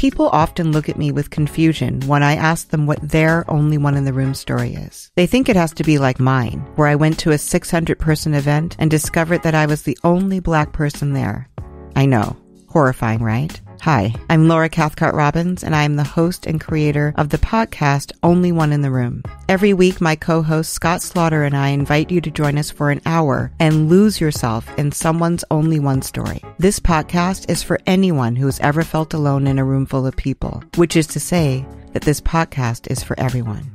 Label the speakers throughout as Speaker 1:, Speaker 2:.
Speaker 1: People often look at me with confusion when I ask them what their only one in the room story is. They think it has to be like mine, where I went to a 600-person event and discovered that I was the only Black person there. I know. Horrifying, right? Hi, I'm Laura Cathcart-Robbins, and I am the host and creator of the podcast Only One in the Room. Every week, my co-host Scott Slaughter and I invite you to join us for an hour and lose yourself in someone's only one story. This podcast is for anyone who has ever felt alone in a room full of people, which is to say that this podcast is for everyone.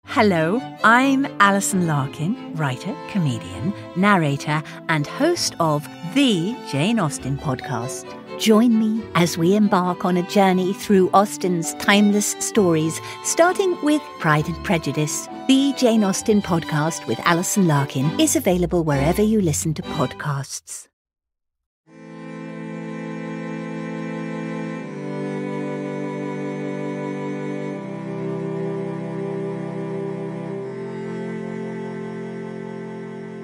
Speaker 2: Hello, I'm Alison Larkin, writer, comedian, narrator, and host of the Jane Austen podcast. Join me as we embark on a journey through Austen's timeless stories, starting with Pride and Prejudice. The Jane Austen podcast with Alison Larkin is available wherever you listen to podcasts.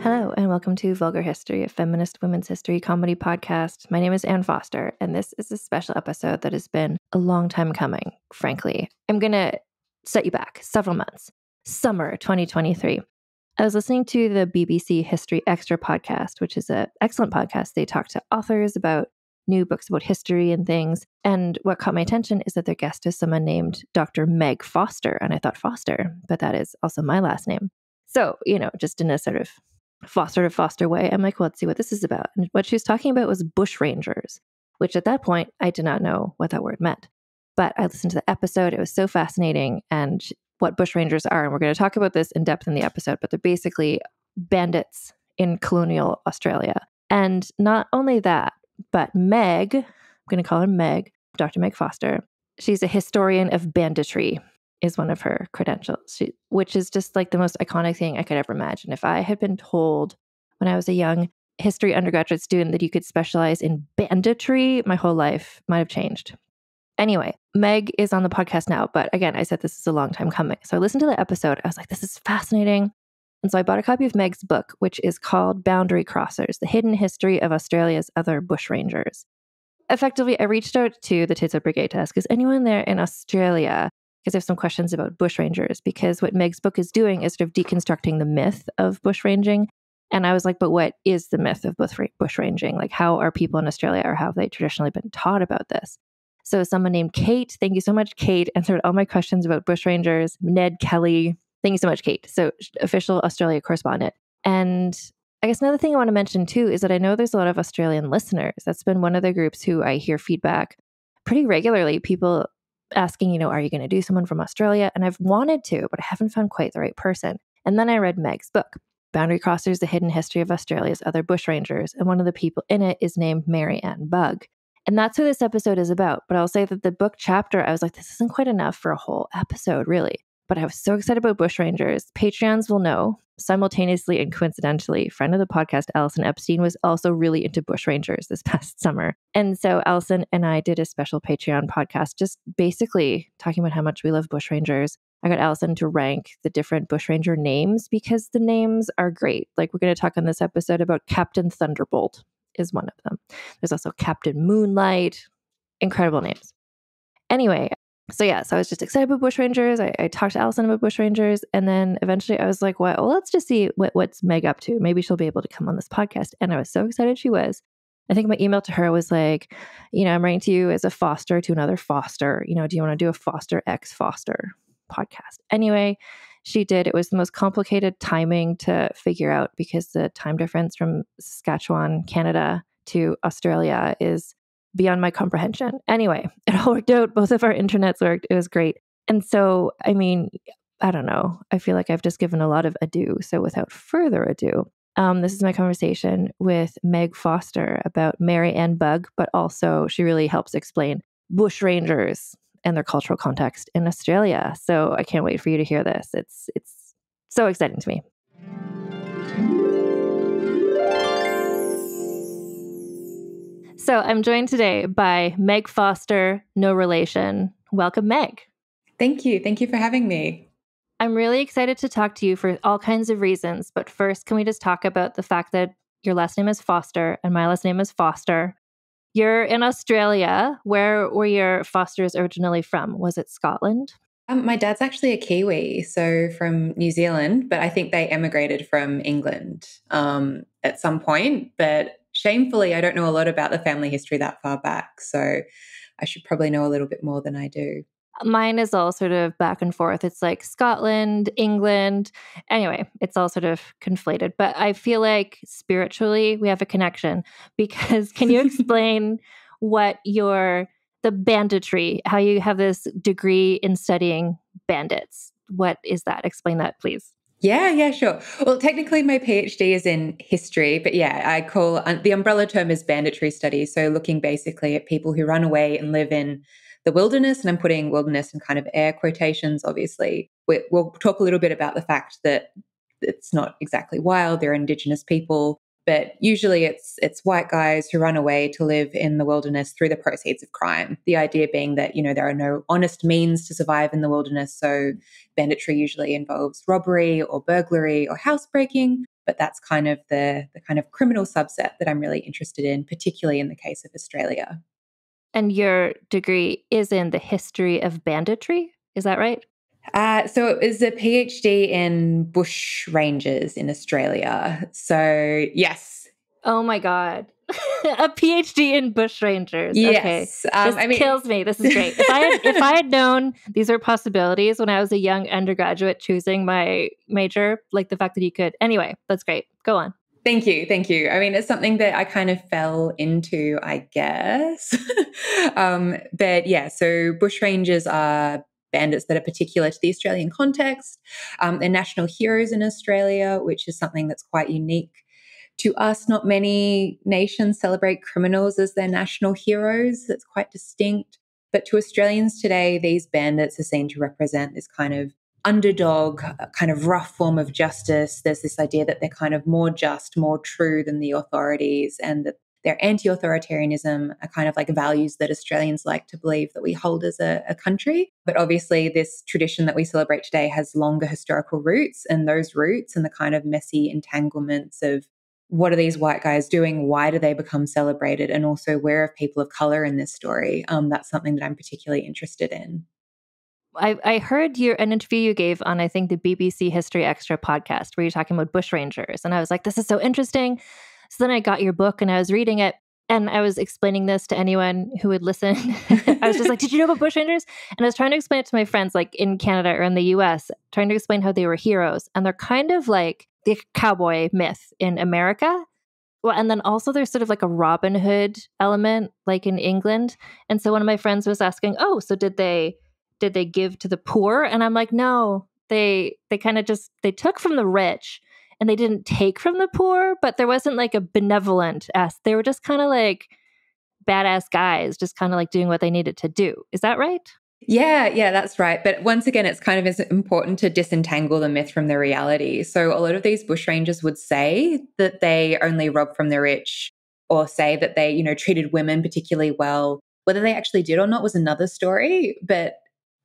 Speaker 3: Hello, and welcome to Vulgar History, a feminist women's history comedy podcast. My name is Ann Foster, and this is a special episode that has been a long time coming, frankly. I'm going to set you back several months. Summer 2023. I was listening to the BBC History Extra podcast, which is an excellent podcast. They talk to authors about new books about history and things. And what caught my attention is that their guest is someone named Dr. Meg Foster. And I thought Foster, but that is also my last name. So, just in a sort of Foster way, I'm like, well, let's see what this is about. And what she was talking about was bushrangers, which at that point, I did not know what that word meant. But I listened to the episode. It was so fascinating. And what bushrangers are, and we're going to talk about this in depth in the episode, but they're basically bandits in colonial Australia. And not only that, but Meg, I'm going to call her Meg, Dr. Meg Foster, she's a historian of banditry, is one of her credentials, which is just like the most iconic thing I could ever imagine. If I had been told when I was a young history undergraduate student that you could specialize in banditry, my whole life might have changed. Anyway, Meg is on the podcast now, but again, I said this is a long time coming. So I listened to the episode. I was like, this is fascinating. And so I bought a copy of Meg's book, which is called Boundary Crossers, The Hidden History of Australia's Other Bushrangers. Effectively, I reached out to the Tits Up Brigade to ask, is anyone there in Australia? Because I have some questions about bushrangers, because what Meg's book is doing is sort of deconstructing the myth of bushranging. And I was like, but what is the myth of bushranging? Like, how are people in Australia, or how have they traditionally been taught about this? So someone named Kate, thank you so much, Kate, answered all my questions about bushrangers. Ned Kelly, thank you so much, Kate. So official Australia correspondent. And I guess another thing I want to mention too is that I know there's a lot of Australian listeners. That's been one of the groups who I hear feedback pretty regularly. People asking, are you going to do someone from Australia? And I've wanted to, but I haven't found quite the right person. And then I read Meg's book, Boundary Crossers, The Hidden History of Australia's Other Bushrangers. And one of the people in it is named Mary Ann Bugg. And that's who this episode is about. But I'll say that the book chapter, I was like, this isn't quite enough for a whole episode, really. But I was so excited about bushrangers. Patreons will know, simultaneously and coincidentally, friend of the podcast, Alison Epstein, was also really into bushrangers this past summer. And so Alison and I did a special Patreon podcast, just basically talking about how much we love bushrangers. I got Alison to rank the different bushranger names because the names are great. Like, we're going to talk on this episode about Captain Thunderbolt is one of them. There's also Captain Moonlight, incredible names. Anyway, so I was just excited about bushrangers. I talked to Alison about bushrangers, and then eventually I was like, well, let's just see what's Meg up to. Maybe she'll be able to come on this podcast. And I was so excited she was. I think my email to her was like, I'm writing to you as a foster to another foster. Do you want to do a foster X foster podcast? Anyway, she did. It was the most complicated timing to figure out because the time difference from Saskatchewan, Canada to Australia is beyond my comprehension. Anyway, it all worked out. Both of our internets worked. It was great. And so, I don't know. I feel like I've just given a lot of ado. So without further ado, this is my conversation with Meg Foster about Mary Ann Bugg, but also she really helps explain bushrangers and their cultural context in Australia. So I can't wait for you to hear this. It's so exciting to me. So I'm joined today by Meg Foster, no relation. Welcome, Meg.
Speaker 4: Thank you. Thank you for having me.
Speaker 3: I'm really excited to talk to you for all kinds of reasons. But first, can we just talk about the fact that your last name is Foster and my last name is Foster? You're in Australia. Where were your Fosters originally from? Was it Scotland?
Speaker 4: My dad's actually a Kiwi, so from New Zealand, but I think they emigrated from England at some point. But shamefully, I don't know a lot about the family history that far back, so I should probably know a little bit more than I do.
Speaker 3: Mine is all sort of back and forth. It's like Scotland, England. Anyway, it's all sort of conflated. But I feel like spiritually we have a connection because can you explain what the banditry, how you have this degree in studying bandits? What is that? Explain that, please.
Speaker 4: Yeah, sure. Well, technically my PhD is in history, but yeah, I call the umbrella term is banditry studies. So looking basically at people who run away and live in the wilderness, and I'm putting wilderness in kind of air quotations, obviously. We'll talk a little bit about the fact that it's not exactly wild, they're indigenous people, but usually it's white guys who run away to live in the wilderness through the proceeds of crime. The idea being that, there are no honest means to survive in the wilderness. So banditry usually involves robbery or burglary or housebreaking, but that's kind of the kind of criminal subset that I'm really interested in, particularly in the case of Australia.
Speaker 3: And your degree is in the history of banditry, is that right?
Speaker 4: So it was a PhD in bushrangers in Australia. So yes.
Speaker 3: Oh my God. A PhD in bushrangers.
Speaker 4: Yes.
Speaker 3: Okay. This kills me. This is great. If I had known these are possibilities when I was a young undergraduate choosing my major, like the fact that you could. Anyway, that's great. Go on.
Speaker 4: Thank you. I mean, it's something that I kind of fell into, I guess. But yeah, so bushrangers are bandits that are particular to the Australian context. They're national heroes in Australia, which is something that's quite unique to us. Not many nations celebrate criminals as their national heroes. That's quite distinct. But to Australians today, these bandits are seen to represent this kind of underdog, kind of rough form of justice. There's this idea that they're kind of more just, more true than the authorities, and that their anti-authoritarianism are kind of like values that Australians like to believe that we hold as a country. But obviously this tradition that we celebrate today has longer historical roots, and those roots and the kind of messy entanglements of what are these white guys doing? Why do they become celebrated? And also, where are people of color in this story? That's something that I'm particularly interested in.
Speaker 3: I heard an interview you gave on, I think, the BBC History Extra podcast where you're talking about bushrangers. And I was like, this is so interesting. So then I got your book and I was reading it and I was explaining this to anyone who would listen. I was just like, did you know about bushrangers? And I was trying to explain it to my friends like in Canada or in the US, trying to explain how they were heroes. And they're kind of like the cowboy myth in America. Well, and then also there's sort of like a Robin Hood element like in England. And so one of my friends was asking, oh, so did they give to the poor? And I'm like, no, they kind of they took from the rich and they didn't take from the poor, but there wasn't like a benevolent they were just kind of like badass guys, just kind of like doing what they needed to do. Is that right?
Speaker 4: Yeah, that's right. But once again, it's kind of important to disentangle the myth from the reality. So a lot of these bushrangers would say that they only rob from the rich, or say that they, treated women particularly well. Whether they actually did or not was another story. But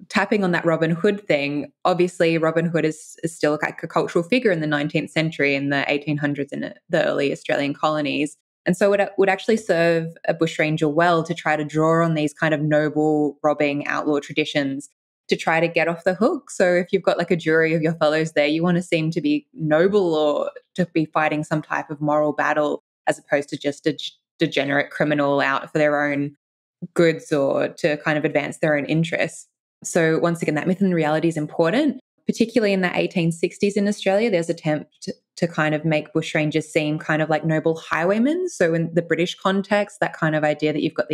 Speaker 4: tapping on that Robin Hood thing, obviously Robin Hood is still like a cultural figure in the 19th century, in the 1800s in the early Australian colonies. And so it would actually serve a bushranger well to try to draw on these kind of noble robbing outlaw traditions to try to get off the hook. So if you've got like a jury of your fellows there, you want to seem to be noble or to be fighting some type of moral battle, as opposed to just a degenerate criminal out for their own goods or to kind of advance their own interests. So once again, that myth and reality is important. Particularly in the 1860s in Australia, there's an attempt to kind of make bushrangers seem kind of like noble highwaymen. So in the British context, that kind of idea that you've got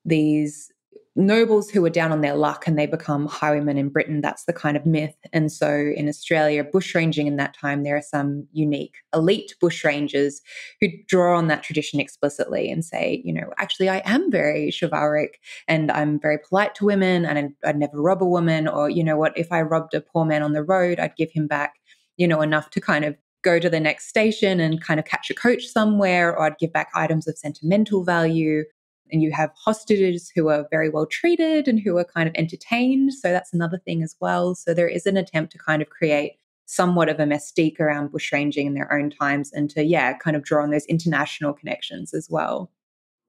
Speaker 4: these nobles who are down on their luck and they become highwaymen in Britain, that's the kind of myth. And so in Australia, bushranging in that time, there are some unique elite bushrangers who draw on that tradition explicitly and say, actually, I am very chivalric and I'm very polite to women and I'd never rob a woman. Or, what, if I robbed a poor man on the road, I'd give him back, enough to kind of go to the next station and kind of catch a coach somewhere, or I'd give back items of sentimental value. And you have hostages who are very well treated and who are kind of entertained. So that's another thing as well. So there is an attempt to kind of create somewhat of a mystique around bushranging in their own times and to, kind of draw on those international connections as well.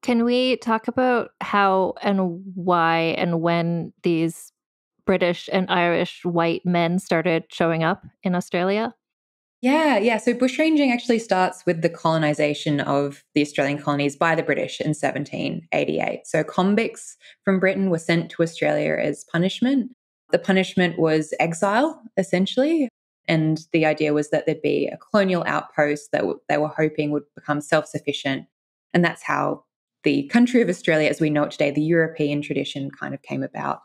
Speaker 3: Can we talk about how and why and when these British and Irish white men started showing up in Australia?
Speaker 4: Yeah. So bushranging actually starts with the colonization of the Australian colonies by the British in 1788. So convicts from Britain were sent to Australia as punishment. The punishment was exile, essentially. And the idea was that there'd be a colonial outpost that they were hoping would become self sufficient. And that's how the country of Australia, as we know it today, the European tradition kind of came about.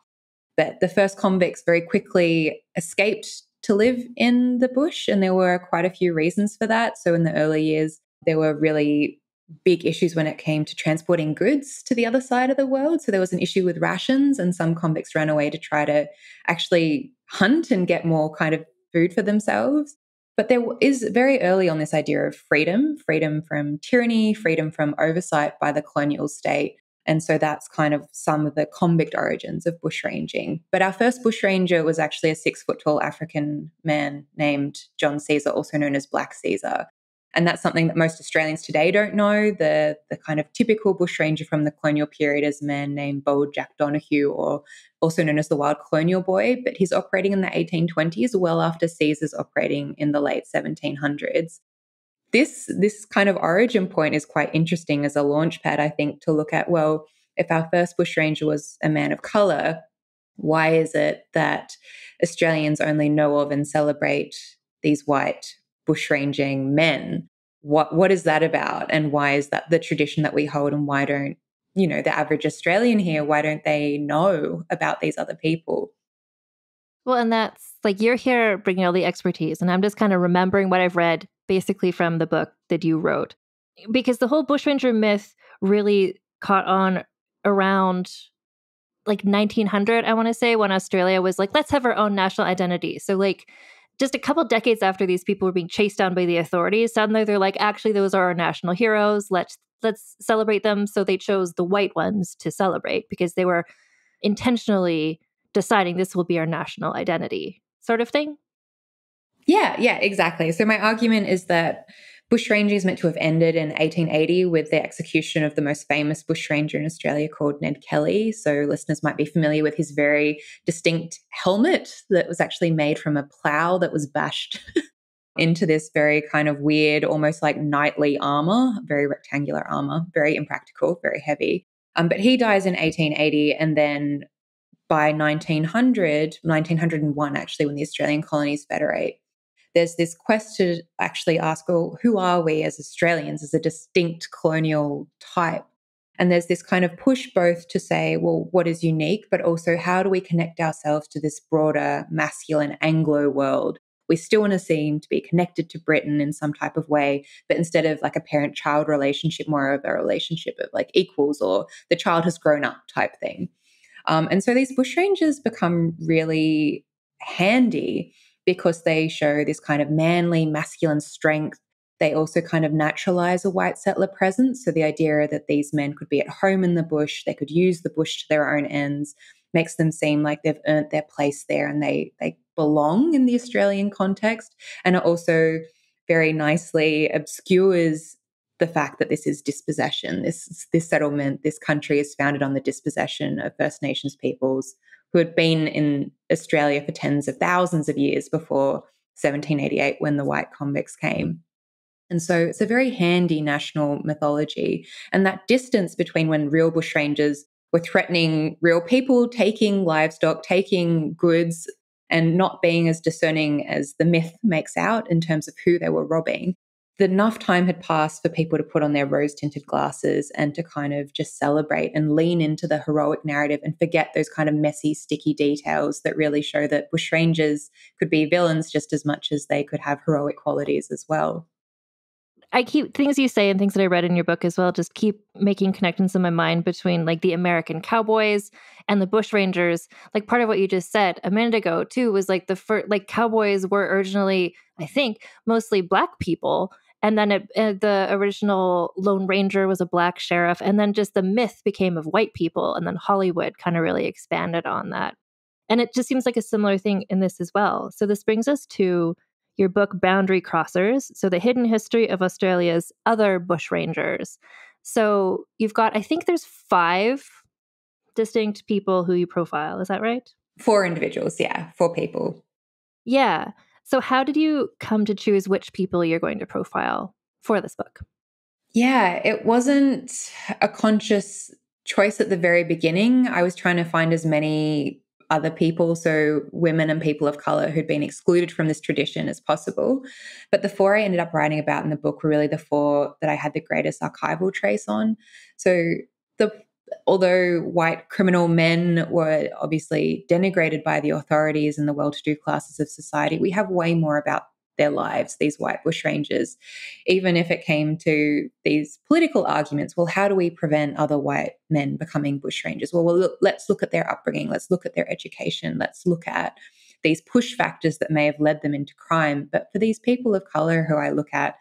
Speaker 4: But the first convicts very quickly escaped to live in the bush, and there were quite a few reasons for that. So in the early years, there were really big issues when it came to transporting goods to the other side of the world. So there was an issue with rations, and some convicts ran away to try to actually hunt and get more kind of food for themselves. But there is very early on this idea of freedom from tyranny, freedom from oversight by the colonial state. And so that's kind of some of the convict origins of bushranging. But our first bushranger was actually a 6 foot tall African man named John Caesar, also known as Black Caesar. And that's something that most Australians today don't know. The kind of typical bushranger from the colonial period is a man named Bold Jack Donahue, or also known as the Wild Colonial Boy. But he's operating in the 1820s, well after Caesar's operating in the late 1700s. This kind of origin point is quite interesting as a launch pad, I think, to look at, well, if our first bushranger was a man of colour, why is it that Australians only know of and celebrate these white bushranging men? What is that about? And why is that the tradition that we hold? And why don't, the average Australian here, why don't they know about these other people?
Speaker 3: Well, and that's like you're here bringing all the expertise, and I'm just kind of remembering what I've read basically from the book that you wrote. Because the whole bushranger myth really caught on around like 1900, I want to say, when Australia was like, let's have our own national identity. So like just a couple decades after these people were being chased down by the authorities, suddenly they're like, actually, those are our national heroes. Let's celebrate them. So they chose the white ones to celebrate because they were intentionally deciding this will be our national identity, sort of thing.
Speaker 4: Yeah, exactly. So my argument is that bushranging is meant to have ended in 1880 with the execution of the most famous bushranger in Australia called Ned Kelly. So listeners might be familiar with his very distinct helmet that was actually made from a plow that was bashed into this very kind of weird, almost like knightly armor, very rectangular armor, very impractical, very heavy. But he dies in 1880, and then by 1901, actually, when the Australian colonies federate, there's this quest to actually ask, well, who are we as Australians, as a distinct colonial type? And there's this kind of push both to say, well, what is unique, but also how do we connect ourselves to this broader masculine Anglo world? We still want to seem to be connected to Britain in some type of way, but instead of like a parent-child relationship, more of a relationship of like equals, or the child has grown up type thing. And so these bushrangers become really handy because they show this kind of manly, masculine strength. They also kind of naturalize a white settler presence. So the idea that these men could be at home in the bush, they could use the bush to their own ends, makes them seem like they've earned their place there and they belong in the Australian context. And it also very nicely obscures the fact that this is dispossession. This settlement, this country is founded on the dispossession of First Nations peoples who had been in Australia for tens of thousands of years before 1788 when the white convicts came. And so it's a very handy national mythology. And that distance between when real bushrangers were threatening real people, taking livestock, taking goods, and not being as discerning as the myth makes out in terms of who they were robbing, that enough time had passed for people to put on their rose-tinted glasses and to kind of just celebrate and lean into the heroic narrative and forget those kind of messy, sticky details that really show that bushrangers could be villains just as much as they could have heroic qualities as well.
Speaker 3: I keep things you say and things that I read in your book as well, just keep making connections in my mind between like the American cowboys and the bushrangers. Like part of what you just said a minute ago too was like the first, like cowboys were originally, I think, mostly Black people. And then the original Lone Ranger was a Black sheriff. And then just the myth became of white people. And then Hollywood kind of really expanded on that. And it just seems like a similar thing in this as well. So this brings us to your book, Boundary Crossers. So the hidden history of Australia's other bushrangers. So you've got, I think there's 5 distinct people who you profile. Is that right?
Speaker 4: 4 individuals, yeah, 4 people.
Speaker 3: Yeah. So how did you come to choose which people you're going to profile for this book?
Speaker 4: Yeah, it wasn't a conscious choice at the very beginning. I was trying to find as many other people, so women and people of color who'd been excluded from this tradition as possible. But the 4 I ended up writing about in the book were really the 4 that I had the greatest archival trace on. So the although white criminal men were obviously denigrated by the authorities and the well-to-do classes of society, we have way more about their lives, these white bushrangers. Even if it came to these political arguments, well, how do we prevent other white men becoming bushrangers? Well, let's look at their upbringing. Let's look at their education. Let's look at these push factors that may have led them into crime. But for these people of color who I look at,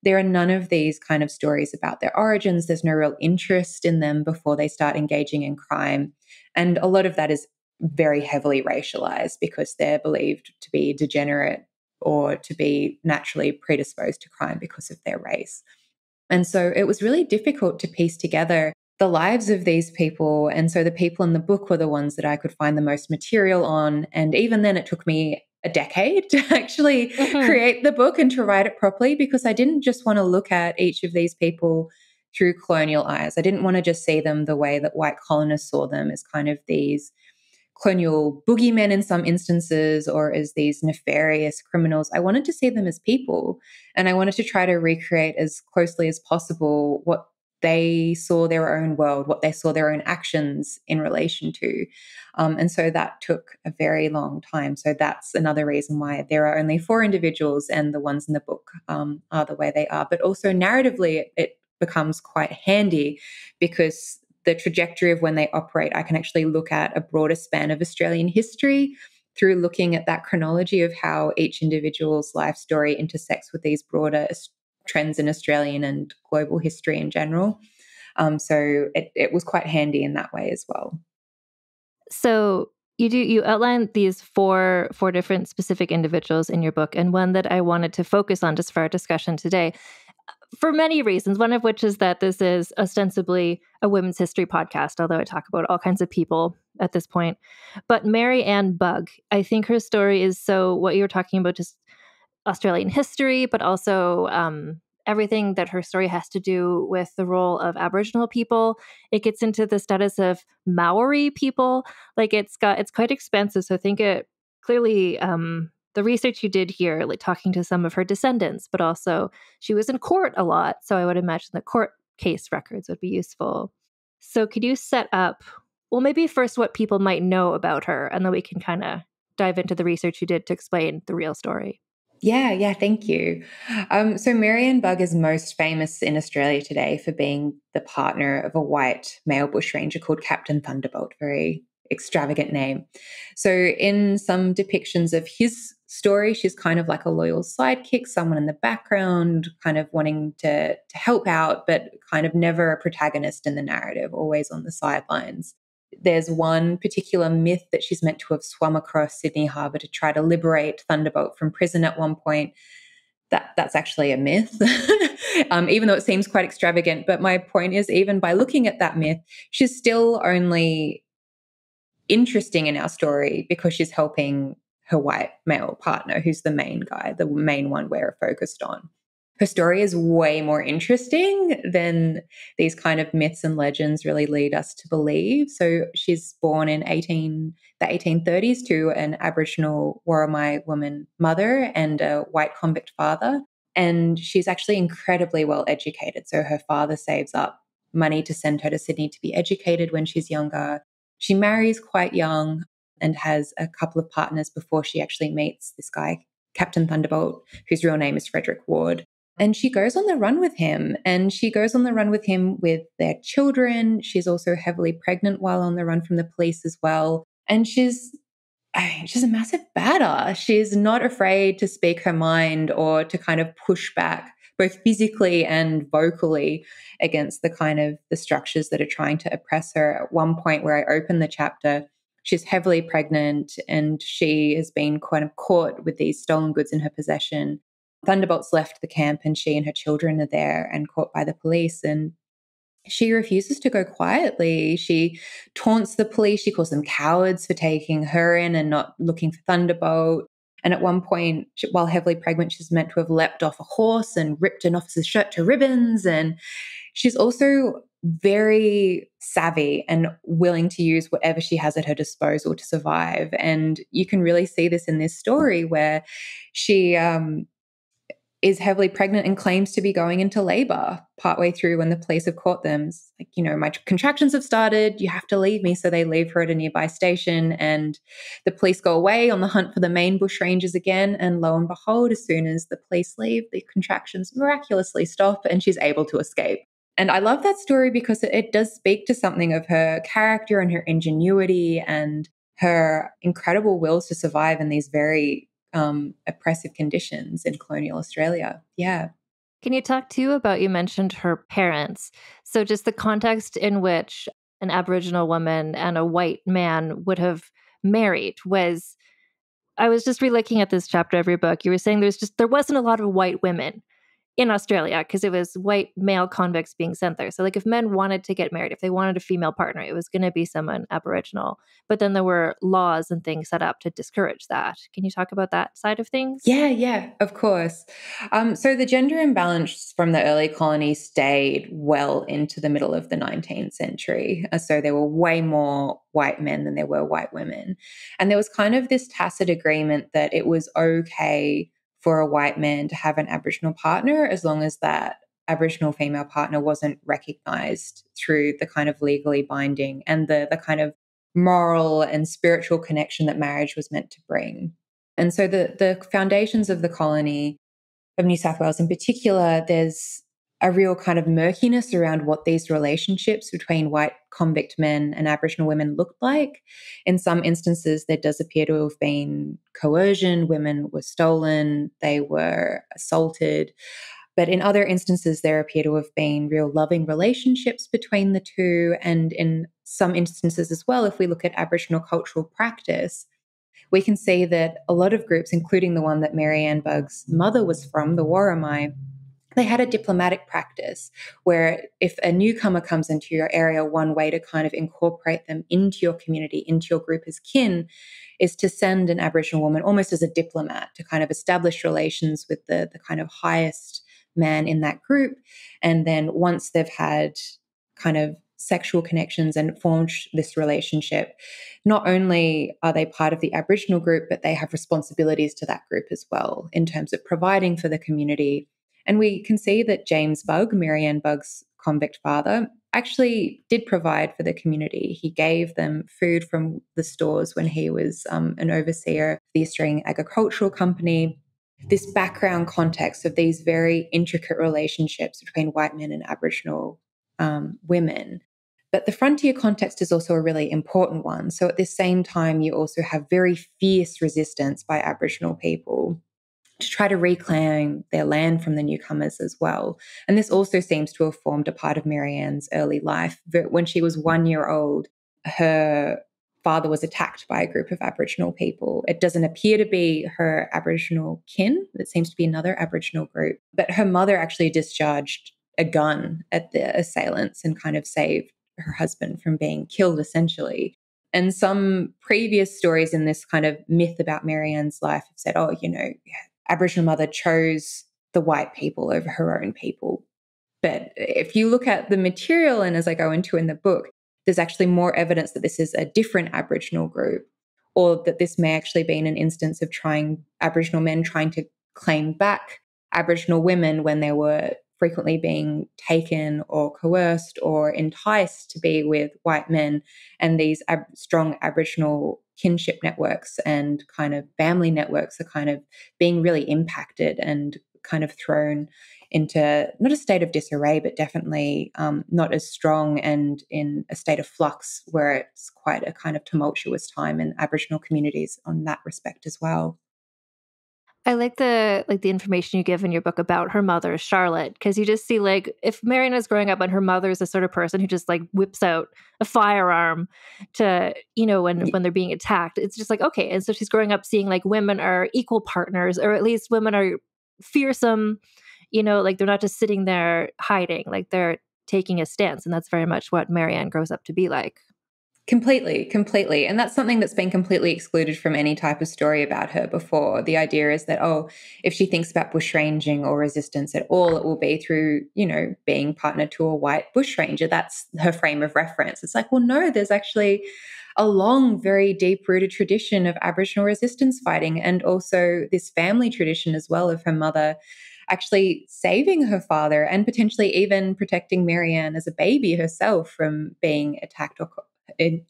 Speaker 4: there are none of these kind of stories about their origins. There's no real interest in them before they start engaging in crime. And a lot of that is very heavily racialized because they're believed to be degenerate or to be naturally predisposed to crime because of their race. And so it was really difficult to piece together the lives of these people. And so the people in the book were the ones that I could find the most material on. And even then, it took me a decade to actually create the book and to write it properly, because I didn't just want to look at each of these people through colonial eyes. I didn't want to just see them the way that white colonists saw them, as kind of these colonial boogeymen in some instances, or as these nefarious criminals. I wanted to see them as people, and I wanted to try to recreate as closely as possible what they saw their own world, what they saw their own actions in relation to. And so that took a very long time. So that's another reason why there are only 4 individuals, and the ones in the book are the way they are. But also narratively, it becomes quite handy because the trajectory of when they operate, I can actually look at a broader span of Australian history through looking at that chronology of how each individual's life story intersects with these broader trends in Australian and global history in general. So it was quite handy in that way as well.
Speaker 3: So you outline these four different specific individuals in your book, and one that I wanted to focus on just for our discussion today, for many reasons, one of which is that this is ostensibly a women's history podcast, although I talk about all kinds of people at this point. But Mary Ann Bugg, I think her story is so what you were talking about, just Australian history, but also everything that her story has to do with the role of Aboriginal people. It gets into the status of Maori people. Like it's quite expansive. So I think it clearly the research you did here, like talking to some of her descendants, but also she was in court a lot. So I would imagine the court case records would be useful. So could you set up, well, maybe first what people might know about her, and then we can kind of dive into the research you did to explain the real story.
Speaker 4: Yeah, thank you. So Mary Ann Bugg is most famous in Australia today for being the partner of a white male bushranger called Captain Thunderbolt, very extravagant name. So in some depictions of his story, she's kind of like a loyal sidekick, someone in the background, kind of wanting to help out, but kind of never a protagonist in the narrative, always on the sidelines. There's one particular myth that she's meant to have swum across Sydney Harbour to try to liberate Thunderbolt from prison at one point. That's actually a myth, even though it seems quite extravagant. But my point is, even by looking at that myth, she's still only interesting in our story because she's helping her white male partner, who's the main guy, the main one we're focused on. Her story is way more interesting than these kind of myths and legends really lead us to believe. So she's born in the 1830s to an Aboriginal Worimi woman mother and a white convict father. And she's actually incredibly well educated. So her father saves up money to send her to Sydney to be educated when she's younger. She marries quite young and has a couple of partners before she actually meets this guy, Captain Thunderbolt, whose real name is Frederick Ward. And she goes on the run with him, and she goes on the run with him with their children. She's also heavily pregnant while on the run from the police as well. And she's a massive badass. She's not afraid to speak her mind or to kind of push back both physically and vocally against the structures that are trying to oppress her. At one point where I open the chapter, she's heavily pregnant and she has been kind of caught with these stolen goods in her possession. Thunderbolt's left the camp and she and her children are there and caught by the police. And she refuses to go quietly. She taunts the police. She calls them cowards for taking her in and not looking for Thunderbolt. And at one point, while heavily pregnant, she's meant to have leapt off a horse and ripped an officer's shirt to ribbons. And she's also very savvy and willing to use whatever she has at her disposal to survive. And you can really see this in this story where she is heavily pregnant and claims to be going into labor partway through when the police have caught them. It's like, my contractions have started. You have to leave me. So they leave her at a nearby station, and the police go away on the hunt for the main bushrangers again. And lo and behold, as soon as the police leave, the contractions miraculously stop and she's able to escape. And I love that story because it does speak to something of her character and her ingenuity and her incredible wills to survive in these very oppressive conditions in colonial Australia. Yeah.
Speaker 3: Can you talk too about, you mentioned her parents. So just the context in which an Aboriginal woman and a white man would have married was, I was just re-looking at this chapter of your book. You were saying there wasn't a lot of white women in Australia because it was white male convicts being sent there. So like if men wanted to get married, if they wanted a female partner, it was going to be someone Aboriginal. But then there were laws and things set up to discourage that. Can you talk about that side of things?
Speaker 4: Yeah, of course. So the gender imbalance from the early colonies stayed well into the middle of the 19th century. So there were way more white men than there were white women. And there was kind of this tacit agreement that it was okay for a white man to have an Aboriginal partner as long as that Aboriginal female partner wasn't recognised through the kind of legally binding and the kind of moral and spiritual connection that marriage was meant to bring. And so the foundations of the colony of New South Wales in particular, there's a real kind of murkiness around what these relationships between white convict men and Aboriginal women looked like. In some instances, there does appear to have been coercion. Women were stolen, they were assaulted. But in other instances, there appear to have been real loving relationships between the two. And in some instances as well, if we look at Aboriginal cultural practice, we can see that a lot of groups, including the one that Mary Ann Bugg's mother was from, the Worimi, they had a diplomatic practice where if a newcomer comes into your area, one way to kind of incorporate them into your community, into your group as kin, is to send an Aboriginal woman almost as a diplomat to kind of establish relations with the kind of highest man in that group. And then once they've had kind of sexual connections and formed this relationship, not only are they part of the Aboriginal group, but they have responsibilities to that group as well in terms of providing for the community. And we can see that James Bugg, Mary Ann Bugg's convict father, actually did provide for the community. He gave them food from the stores when he was an overseer of the Australian Agricultural Company. This background context of these very intricate relationships between white men and Aboriginal women. But the frontier context is also a really important one. So at the same time, you also have very fierce resistance by Aboriginal people to try to reclaim their land from the newcomers as well. And this also seems to have formed a part of Mary Ann's early life. When she was 1 year old, her father was attacked by a group of Aboriginal people. It doesn't appear to be her Aboriginal kin. It seems to be another Aboriginal group. But her mother actually discharged a gun at the assailants and kind of saved her husband from being killed, essentially. And some previous stories in this kind of myth about Mary Ann's life have said, Aboriginal mother chose the white people over her own people. But if you look at the material, and as I go into in the book, there's actually more evidence that this is a different Aboriginal group, or that this may actually be an instance of Aboriginal men trying to claim back Aboriginal women when they were frequently being taken or coerced or enticed to be with white men. And these strong Aboriginal kinship networks and kind of family networks are kind of being really impacted and kind of thrown into not a state of disarray, but definitely not as strong and in a state of flux where it's quite a kind of tumultuous time in Aboriginal communities on that respect as well.
Speaker 3: I like the information you give in your book about her mother, Charlotte, because you just see if Marion is growing up and her mother is the sort of person who just whips out a firearm to, when they're being attacked, it's just okay. And so she's growing up seeing women are equal partners, or at least women are fearsome, they're not just sitting there hiding, they're taking a stance. And that's very much what Mary Ann grows up to be like.
Speaker 4: Completely. And that's something that's been completely excluded from any type of story about her before. The idea is that, if she thinks about bushranging or resistance at all, it will be through, being partnered to a white bushranger. That's her frame of reference. It's like, well, no, there's actually a long, very deep-rooted tradition of Aboriginal resistance fighting, and also this family tradition as well of her mother actually saving her father and potentially even protecting Mary Ann as a baby herself from being attacked or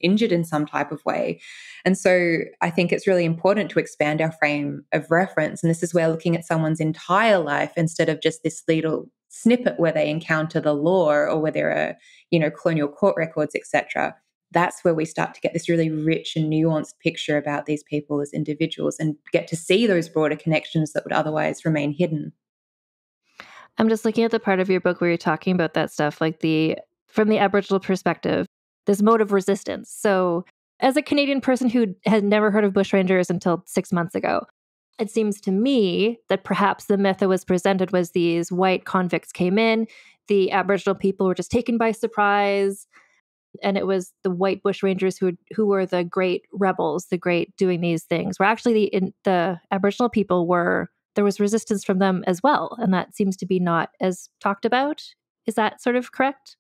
Speaker 4: injured in some type of way. And so I think it's really important to expand our frame of reference. And this is where looking at someone's entire life instead of just this little snippet where they encounter the law or where there are, colonial court records, etc. That's where we start to get this really rich and nuanced picture about these people as individuals and get to see those broader connections that would otherwise remain hidden.
Speaker 3: I'm just looking at the part of your book where you're talking about that stuff, like from the Aboriginal perspective, this mode of resistance. So as a Canadian person who had never heard of bushrangers until 6 months ago, it seems to me that perhaps the myth that was presented was these white convicts came in, the Aboriginal people were just taken by surprise, and it was the white bushrangers who were the great rebels, the great doing these things, where actually the Aboriginal people there was resistance from them as well. And that seems to be not as talked about. Is that sort of correct?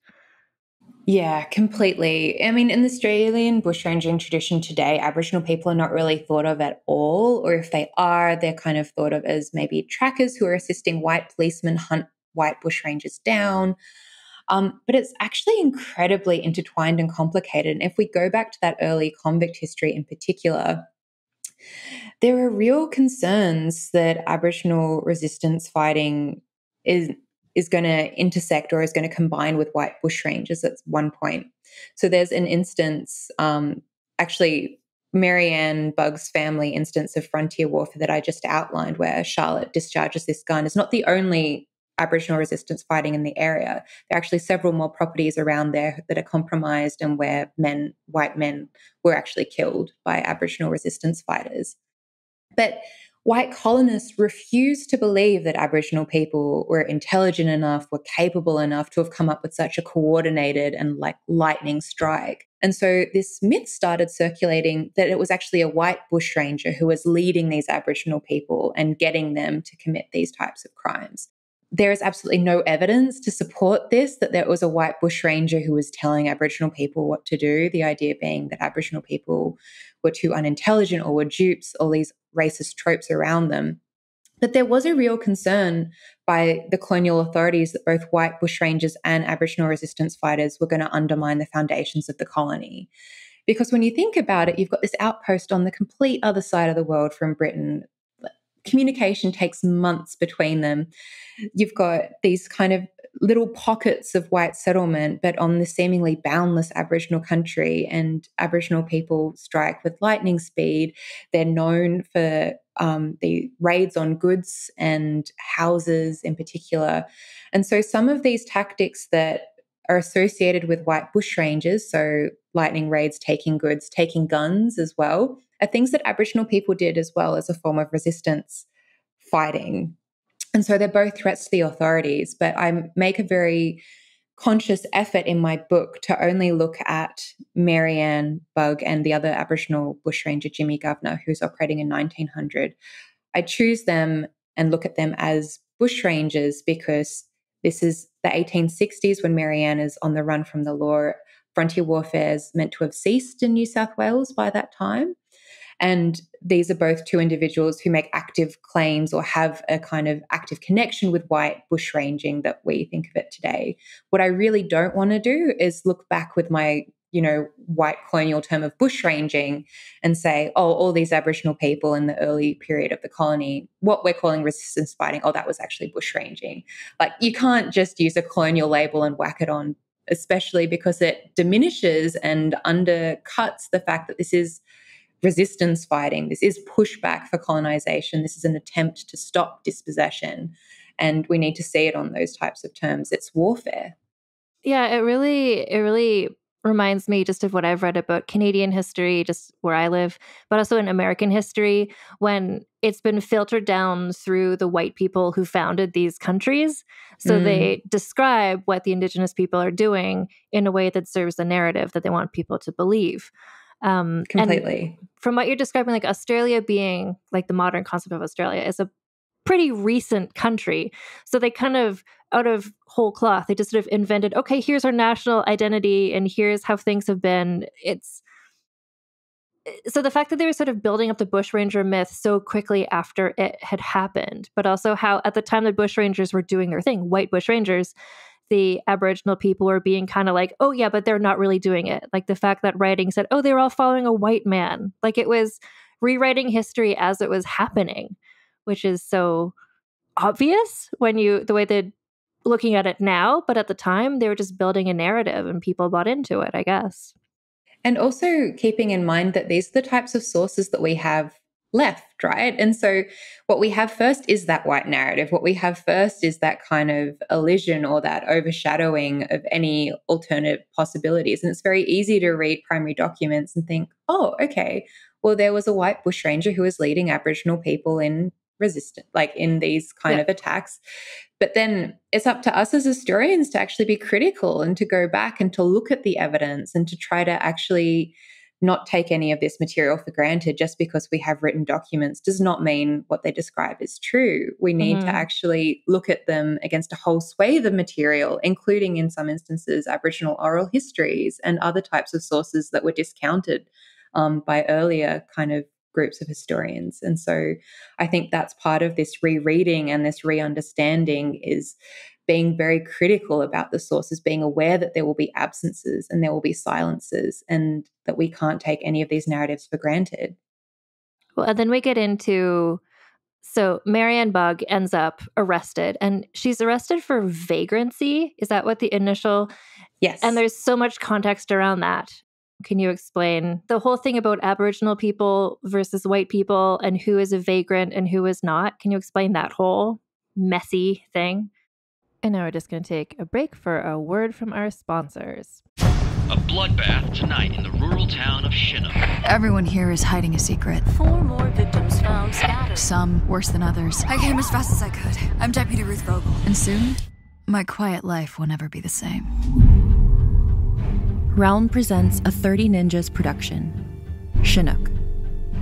Speaker 4: Yeah, completely. I mean, in the Australian bushranging tradition today, Aboriginal people are not really thought of at all, or if they are, they're kind of thought of as maybe trackers who are assisting white policemen hunt white bushrangers down. But it's actually incredibly intertwined and complicated. And if we go back to that early convict history in particular, there are real concerns that Aboriginal resistance fighting is going to intersect or is going to combine with white bushrangers at one point. So there's an instance, actually, Mary Ann Bugg's family instance of frontier warfare that I just outlined, where Charlotte discharges this gun, is not the only Aboriginal resistance fighting in the area. There are actually several more properties around there that are compromised and where white men were actually killed by Aboriginal resistance fighters. But white colonists refused to believe that Aboriginal people were intelligent enough, were capable enough to have come up with such a coordinated and lightning strike. And so this myth started circulating that it was actually a white bushranger who was leading these Aboriginal people and getting them to commit these types of crimes. There is absolutely no evidence to support this, that there was a white bushranger who was telling Aboriginal people what to do, the idea being that Aboriginal people were too unintelligent or were dupes, all these racist tropes around them. But there was a real concern by the colonial authorities that both white bushrangers and Aboriginal resistance fighters were going to undermine the foundations of the colony. Because when you think about it, you've got this outpost on the complete other side of the world from Britain. Communication takes months between them. You've got these kind of little pockets of white settlement, but on the seemingly boundless Aboriginal country, and Aboriginal people strike with lightning speed. They're known for the raids on goods and houses in particular. And so some of these tactics that are associated with white bushrangers, so lightning raids, taking goods, taking guns as well, are things that Aboriginal people did as well as a form of resistance fighting. And so they're both threats to the authorities, but I make a very conscious effort in my book to only look at Mary Ann Bugg and the other Aboriginal bushranger, Jimmy Governor, who's operating in 1900. I choose them and look at them as bushrangers because this is the 1860s when Mary Ann is on the run from the law. Frontier warfare is meant to have ceased in New South Wales by that time. And these are both two individuals who make active claims or have a kind of active connection with white bushranging that we think of it today. What I really don't want to do is look back with my, white colonial term of bushranging and say, all these Aboriginal people in the early period of the colony, what we're calling resistance fighting, that was actually bushranging. Like, you can't just use a colonial label and whack it on, especially because it diminishes and undercuts the fact that this is resistance fighting. This is pushback for colonization. This is an attempt to stop dispossession. And we need to see it on those types of terms. It's warfare.
Speaker 3: Yeah, it really reminds me just of what I've read about Canadian history, just where I live, but also in American history, when it's been filtered down through the white people who founded these countries. So they describe what the Indigenous people are doing in a way that serves the narrative that they want people to believe.
Speaker 4: Completely.
Speaker 3: And from what you're describing, like Australia being like the modern concept of Australia is a pretty recent country. So they kind of, out of whole cloth, they just sort of invented, okay, here's our national identity and here's how things have been. So the fact that they were sort of building up the bushranger myth so quickly after it had happened, but also how at the time the bushrangers were doing their thing, white bushrangers, the Aboriginal people were being kind of like, oh yeah, but they're not really doing it. Like the fact that writing said, oh, they were all following a white man. Like it was rewriting history as it was happening, which is so obvious the way they're looking at it now. But at the time, they were just building a narrative and people bought into it, I guess.
Speaker 4: And also keeping in mind that these are the types of sources that we have left, right? And so what we have first is that white narrative. What we have first is that kind of elision or that overshadowing of any alternate possibilities. And it's very easy to read primary documents and think, oh, okay, well, there was a white bushranger who was leading Aboriginal people in resistance, like in these kind of attacks. But then it's up to us as historians to actually be critical and to go back and to look at the evidence and to try to actually not take any of this material for granted. Just because we have written documents does not mean what they describe is true. We need to actually look at them against a whole swathe of material, including in some instances Aboriginal oral histories and other types of sources that were discounted by earlier kind of groups of historians. And so I think that's part of this rereading and this re-understanding is being very critical about the sources, being aware that there will be absences and there will be silences and that we can't take any of these narratives for granted.
Speaker 3: Well, and then we get into, so Mary Ann Bugg ends up arrested and she's arrested for vagrancy. Is that what the initial?
Speaker 4: Yes.
Speaker 3: And there's so much context around that. Can you explain the whole thing about Aboriginal people versus white people and who is a vagrant and who is not? Can you explain that whole messy thing? And now we're just going to take a break for a word from our sponsors.
Speaker 5: A bloodbath tonight in the rural town of Chinook.
Speaker 6: Everyone here is hiding a secret.
Speaker 7: 4 more victims found scattered.
Speaker 6: Some worse than others.
Speaker 8: I came as fast as I could. I'm Deputy Ruth Vogel.
Speaker 6: And soon, my quiet life will never be the same.
Speaker 9: Realm presents a 30 Ninjas production, Chinook,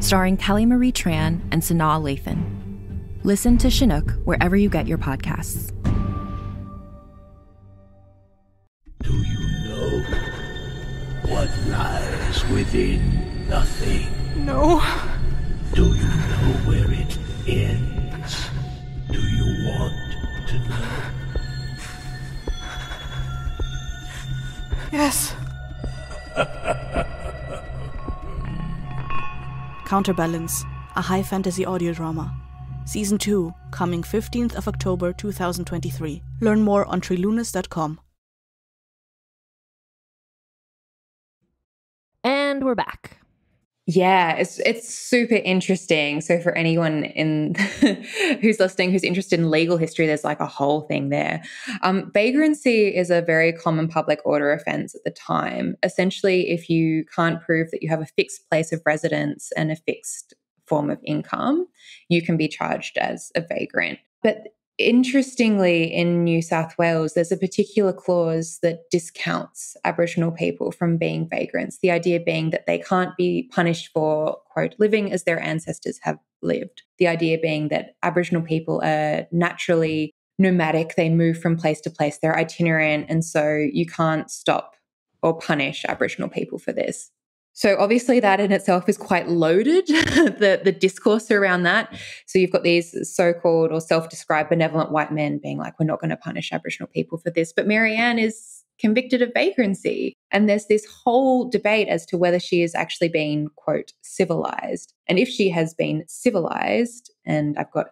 Speaker 9: starring Kelly Marie Tran and Sanaa Lathan. Listen to Chinook wherever you get your podcasts.
Speaker 10: Do you know what lies within nothing?
Speaker 11: No.
Speaker 10: Do you know where it ends? Do you want to know?
Speaker 11: Yes. Counterbalance, a high fantasy audio drama. Season 2, coming 15th of October 2023. Learn more on trilunas.com.
Speaker 3: And we're back.
Speaker 4: Yeah, it's super interesting. So for anyone who's listening, who's interested in legal history, there's like a whole thing there. Vagrancy is a very common public order offence at the time. Essentially, if you can't prove that you have a fixed place of residence and a fixed form of income, you can be charged as a vagrant. But interestingly, in New South Wales, there's a particular clause that discounts Aboriginal people from being vagrants, the idea being that they can't be punished for, quote, living as their ancestors have lived. The idea being that Aboriginal people are naturally nomadic, they move from place to place, they're itinerant, and so you can't stop or punish Aboriginal people for this. So obviously that in itself is quite loaded, the discourse around that. So you've got these so-called or self-described benevolent white men being like, we're not going to punish Aboriginal people for this. But Mary Ann is convicted of vagrancy. And there's this whole debate as to whether she has actually been, quote, civilized. And if she has been civilized, and I've got,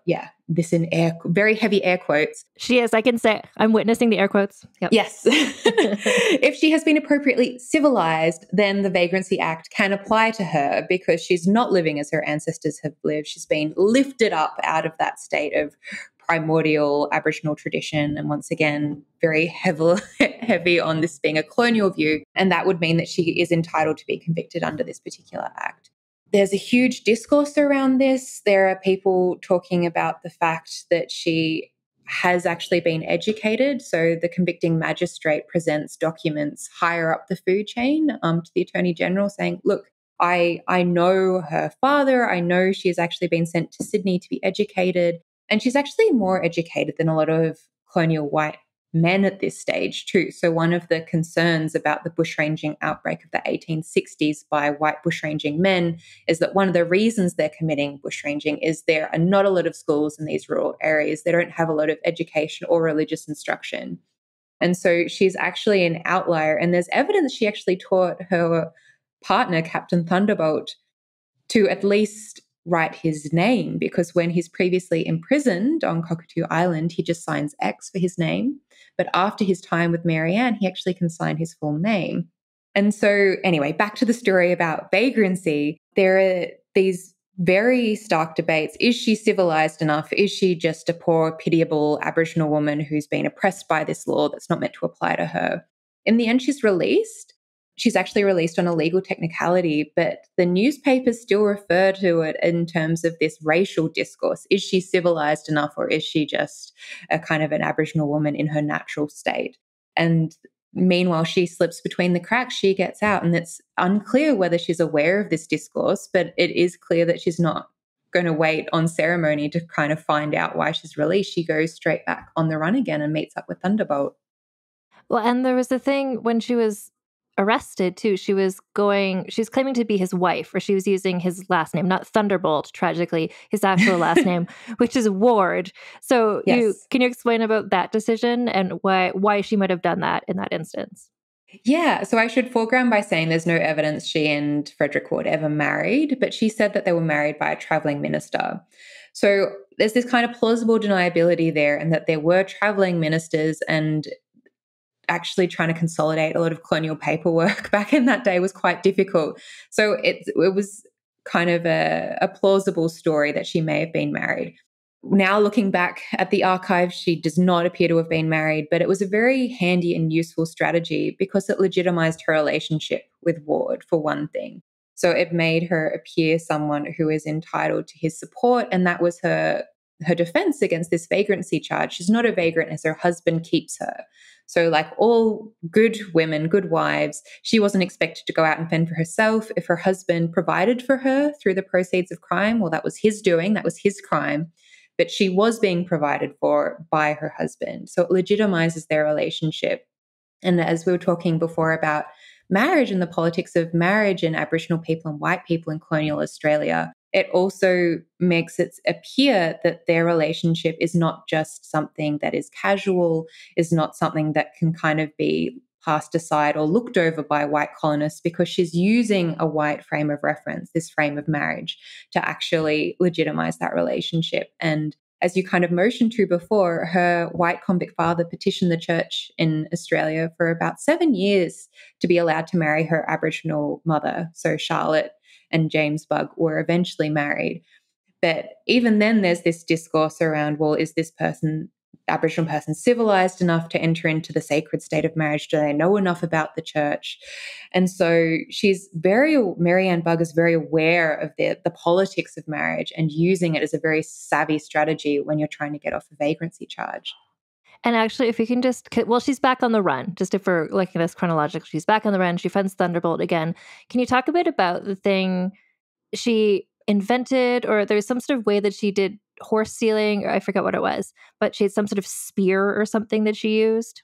Speaker 4: this in very heavy air quotes.
Speaker 3: She is, I can say, I'm witnessing the air quotes. Yep.
Speaker 4: Yes. If she has been appropriately civilized, then the Vagrancy Act can apply to her because she's not living as her ancestors have lived. She's been lifted up out of that state of primordial Aboriginal tradition. And once again, very heavy on this being a colonial view. And that would mean that she is entitled to be convicted under this particular act. There's a huge discourse around this. There are people talking about the fact that she has actually been educated. So the convicting magistrate presents documents higher up the food chain to the Attorney General saying, look, I know her father. I know she has actually been sent to Sydney to be educated. And she's actually more educated than a lot of colonial white men at this stage too. So one of the concerns about the bushranging outbreak of the 1860s by white bushranging men is that one of the reasons they're committing bushranging is there are not a lot of schools in these rural areas. They don't have a lot of education or religious instruction. And so she's actually an outlier. And there's evidence she actually taught her partner, Captain Thunderbolt, to at least write his name, because when he's previously imprisoned on Cockatoo Island, he just signs X for his name. But after his time with Mary Ann, he actually can sign his full name. And so anyway, back to the story about vagrancy, there are these very stark debates. Is she civilized enough? Is she just a poor, pitiable Aboriginal woman who's been oppressed by this law that's not meant to apply to her? In the end, she's released. She's actually released on a legal technicality, but the newspapers still refer to it in terms of this racial discourse. Is she civilized enough, or is she just a kind of an Aboriginal woman in her natural state? And meanwhile, she slips between the cracks, she gets out, and it's unclear whether she's aware of this discourse, but it is clear that she's not going to wait on ceremony to kind of find out why she's released. She goes straight back on the run again and meets up with Thunderbolt.
Speaker 3: Well, and there was the thing when she was arrested too, she's claiming to be his wife, or she was using his last name, not Thunderbolt, tragically, his actual last name, which is Ward. So
Speaker 4: yes.
Speaker 3: Can you explain about that decision and why she might have done that in that instance?
Speaker 4: Yeah, so I should foreground by saying there's no evidence she and Frederick Ward ever married, but she said that they were married by a travelling minister. So there's this kind of plausible deniability there, and that there were travelling ministers, and actually trying to consolidate a lot of colonial paperwork back in that day was quite difficult. So it was kind of a plausible story that she may have been married. Now looking back at the archives, she does not appear to have been married, but it was a very handy and useful strategy because it legitimized her relationship with Ward, for one thing. So it made her appear someone who is entitled to his support, and that was her defense against this vagrancy charge. She's not a vagrant as her husband keeps her. So like all good women, good wives, she wasn't expected to go out and fend for herself. If her husband provided for her through the proceeds of crime, well, that was his doing, that was his crime. But she was being provided for by her husband. So it legitimizes their relationship. And as we were talking before about marriage and the politics of marriage in Aboriginal people and white people in colonial Australia, it also makes it appear that their relationship is not just something that is casual, is not something that can kind of be passed aside or looked over by white colonists, because she's using a white frame of reference, this frame of marriage, to actually legitimize that relationship. And as you kind of motioned to before, her white convict father petitioned the church in Australia for about 7 years to be allowed to marry her Aboriginal mother. So Charlotte and James Bugg were eventually married. But even then, there's this discourse around, well, is this Aboriginal person, civilized enough to enter into the sacred state of marriage? Do they know enough about the church? And so Mary Ann Bugg is very aware of the politics of marriage and using it as a very savvy strategy when you're trying to get off a vagrancy charge.
Speaker 3: And actually, if you can she's back on the run. Just if we're looking at this chronologically, she's back on the run. She finds Thunderbolt again. Can you talk a bit about the thing she invented, or there's some sort of way that she did horse stealing, or I forget what it was, but she had some sort of spear or something that she used?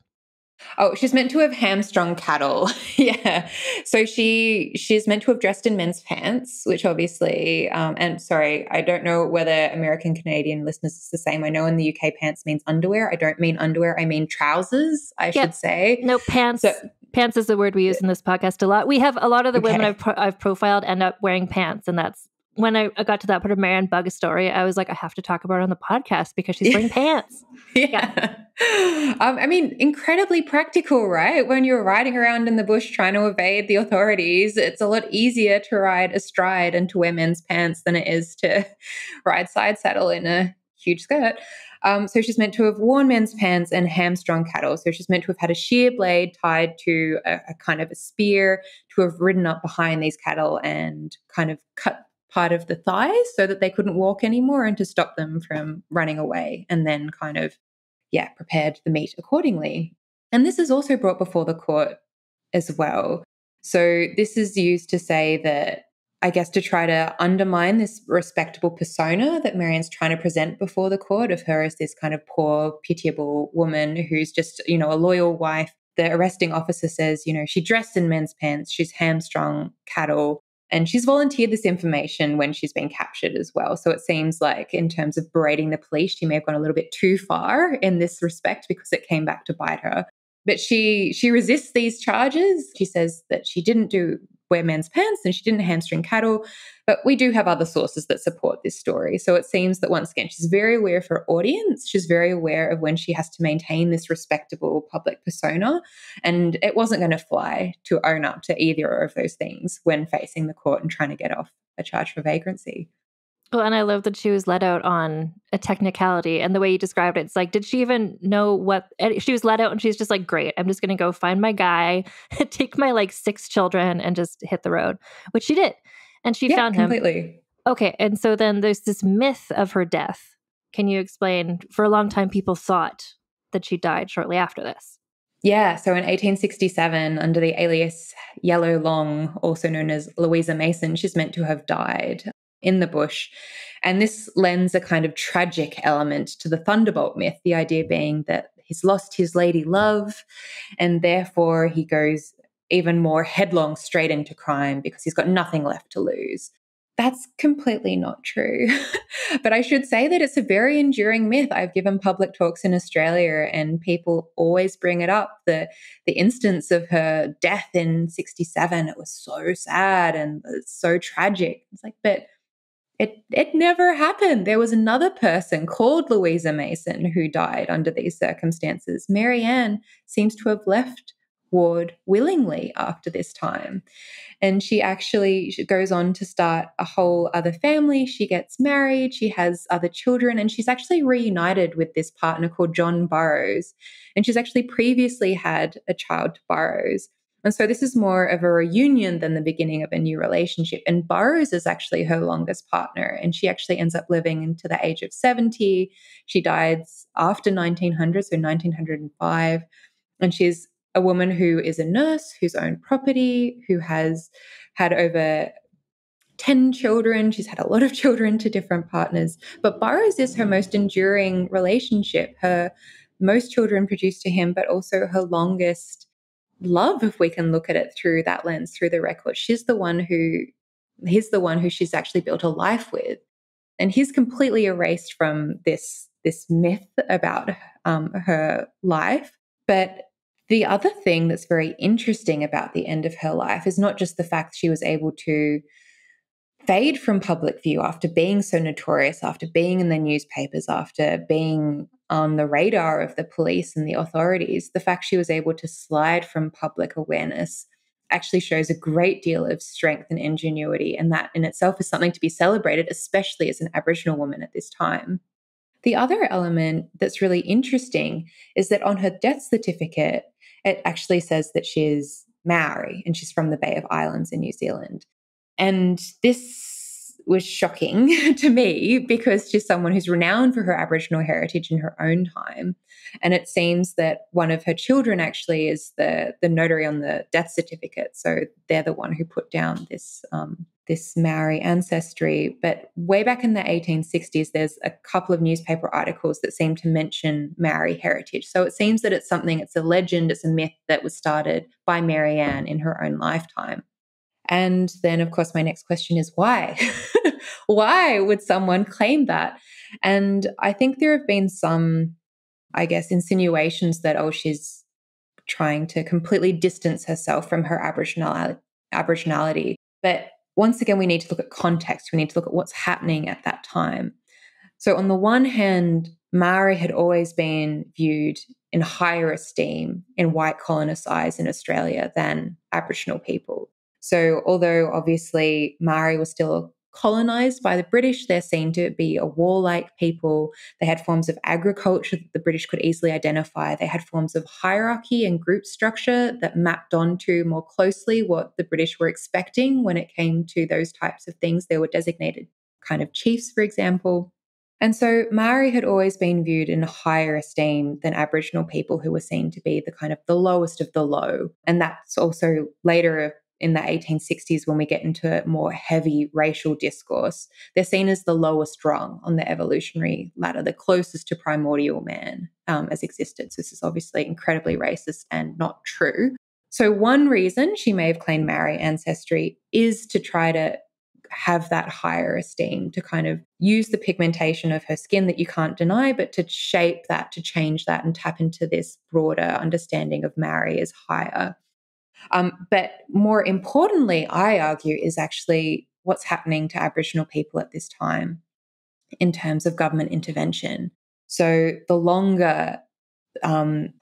Speaker 4: Oh, she's meant to have hamstrung cattle. Yeah. So she's meant to have dressed in men's pants, which obviously, and sorry, I don't know whether American Canadian listeners is the same. I know in the UK pants means underwear. I don't mean underwear. I mean trousers, I should say.
Speaker 3: No, pants. So, pants is the word we use in this podcast a lot. We have a lot of the women I've profiled end up wearing pants, and that's when I got to that part of Mary Ann Bugg story, I was like, I have to talk about her on the podcast because she's wearing pants.
Speaker 4: Yeah. I mean, incredibly practical, right? When you're riding around in the bush trying to evade the authorities, it's a lot easier to ride astride and to wear men's pants than it is to ride side saddle in a huge skirt. So she's meant to have worn men's pants and hamstrung cattle. So she's meant to have had a shear blade tied to a kind of a spear, to have ridden up behind these cattle and kind of cut part of the thighs so that they couldn't walk anymore, and to stop them from running away, and then kind of, prepared the meat accordingly. And this is also brought before the court as well. So this is used to say that, I guess, to try to undermine this respectable persona that Mary Ann's trying to present before the court of her as this kind of poor, pitiable woman who's just, a loyal wife. The arresting officer says, she dressed in men's pants, she's hamstrung cattle, and she's volunteered this information when she's been captured as well. So it seems like, in terms of berating the police, she may have gone a little bit too far in this respect, because it came back to bite her. But she resists these charges. She says that she didn't wear men's pants and she didn't hamstring cattle. But we do have other sources that support this story. So it seems that, once again, she's very aware of her audience. She's very aware of when she has to maintain this respectable public persona. And it wasn't going to fly to own up to either of those things when facing the court and trying to get off a charge for vagrancy.
Speaker 3: Well, and I love that she was let out on a technicality, and the way you described it, it's like, did she even know what she was let out? And she's just like, great, I'm just going to go find my guy, take my 6 children and just hit the road, which she did. And she found him.
Speaker 4: Completely.
Speaker 3: Okay. And so then there's this myth of her death. Can you explain? For a long time, people thought that she died shortly after this.
Speaker 4: Yeah, so in 1867, under the alias Yellow Long, also known as Louisa Mason, she's meant to have died in the bush. And this lends a kind of tragic element to the Thunderbolt myth, the idea being that he's lost his lady love, and therefore he goes even more headlong straight into crime because he's got nothing left to lose. That's completely not true. But I should say that it's a very enduring myth. I've given public talks in Australia and people always bring it up. The instance of her death in 1967, it was so sad and so tragic. It's like, but it never happened. There was another person called Louisa Mason who died under these circumstances. Mary Ann seems to have left ward willingly after this time. And she goes on to start a whole other family. She gets married, she has other children, and she's actually reunited with this partner called John Burroughs. And she's actually previously had a child to Burroughs. And so this is more of a reunion than the beginning of a new relationship. And Burroughs is actually her longest partner. And she actually ends up living into the age of 70. She dies after 1900, so 1905. And she's a woman who is a nurse, who's owned property, who has had over 10 children. She's had a lot of children to different partners. But Burroughs is her most enduring relationship, her most children produced to him, but also her longest love, if we can look at it through that lens, through the record. He's the one who she's actually built a life with. And he's completely erased from this myth about her life. But the other thing that's very interesting about the end of her life is not just the fact she was able to fade from public view after being so notorious, after being in the newspapers, after being on the radar of the police and the authorities. The fact she was able to slide from public awareness actually shows a great deal of strength and ingenuity, and that in itself is something to be celebrated, especially as an Aboriginal woman at this time. The other element that's really interesting is that on her death certificate, it actually says that she's Maori and she's from the Bay of Islands in New Zealand. And this was shocking to me because she's someone who's renowned for her Aboriginal heritage in her own time. And it seems that one of her children actually is the notary on the death certificate. So they're the one who put down this Maori ancestry. But way back in the 1860s, there's a couple of newspaper articles that seem to mention Maori heritage. So it seems that it's a legend, it's a myth that was started by Mary Ann in her own lifetime. And then, of course, my next question is why? Why would someone claim that? And I think there have been some, I guess, insinuations that, she's trying to completely distance herself from her Aboriginality. But once again, we need to look at context. We need to look at what's happening at that time. So on the one hand, Maori had always been viewed in higher esteem in white colonists' eyes in Australia than Aboriginal people. So although obviously Maori was still a colonized by the British. They're seen to be a warlike people. They had forms of agriculture that the British could easily identify. They had forms of hierarchy and group structure that mapped onto more closely what the British were expecting when it came to those types of things. They were designated kind of chiefs, for example. And so Maori had always been viewed in higher esteem than Aboriginal people who were seen to be the kind of the lowest of the low. And that's also later in the 1860s when we get into more heavy racial discourse. They're seen as the lowest rung on the evolutionary ladder, the closest to primordial man as existed. So this is obviously incredibly racist and not true. So one reason she may have claimed Maori ancestry is to try to have that higher esteem, to kind of use the pigmentation of her skin that you can't deny, but to shape that, to change that and tap into this broader understanding of Maori as higher. But more importantly, I argue, is actually what's happening to Aboriginal people at this time in terms of government intervention. So the longer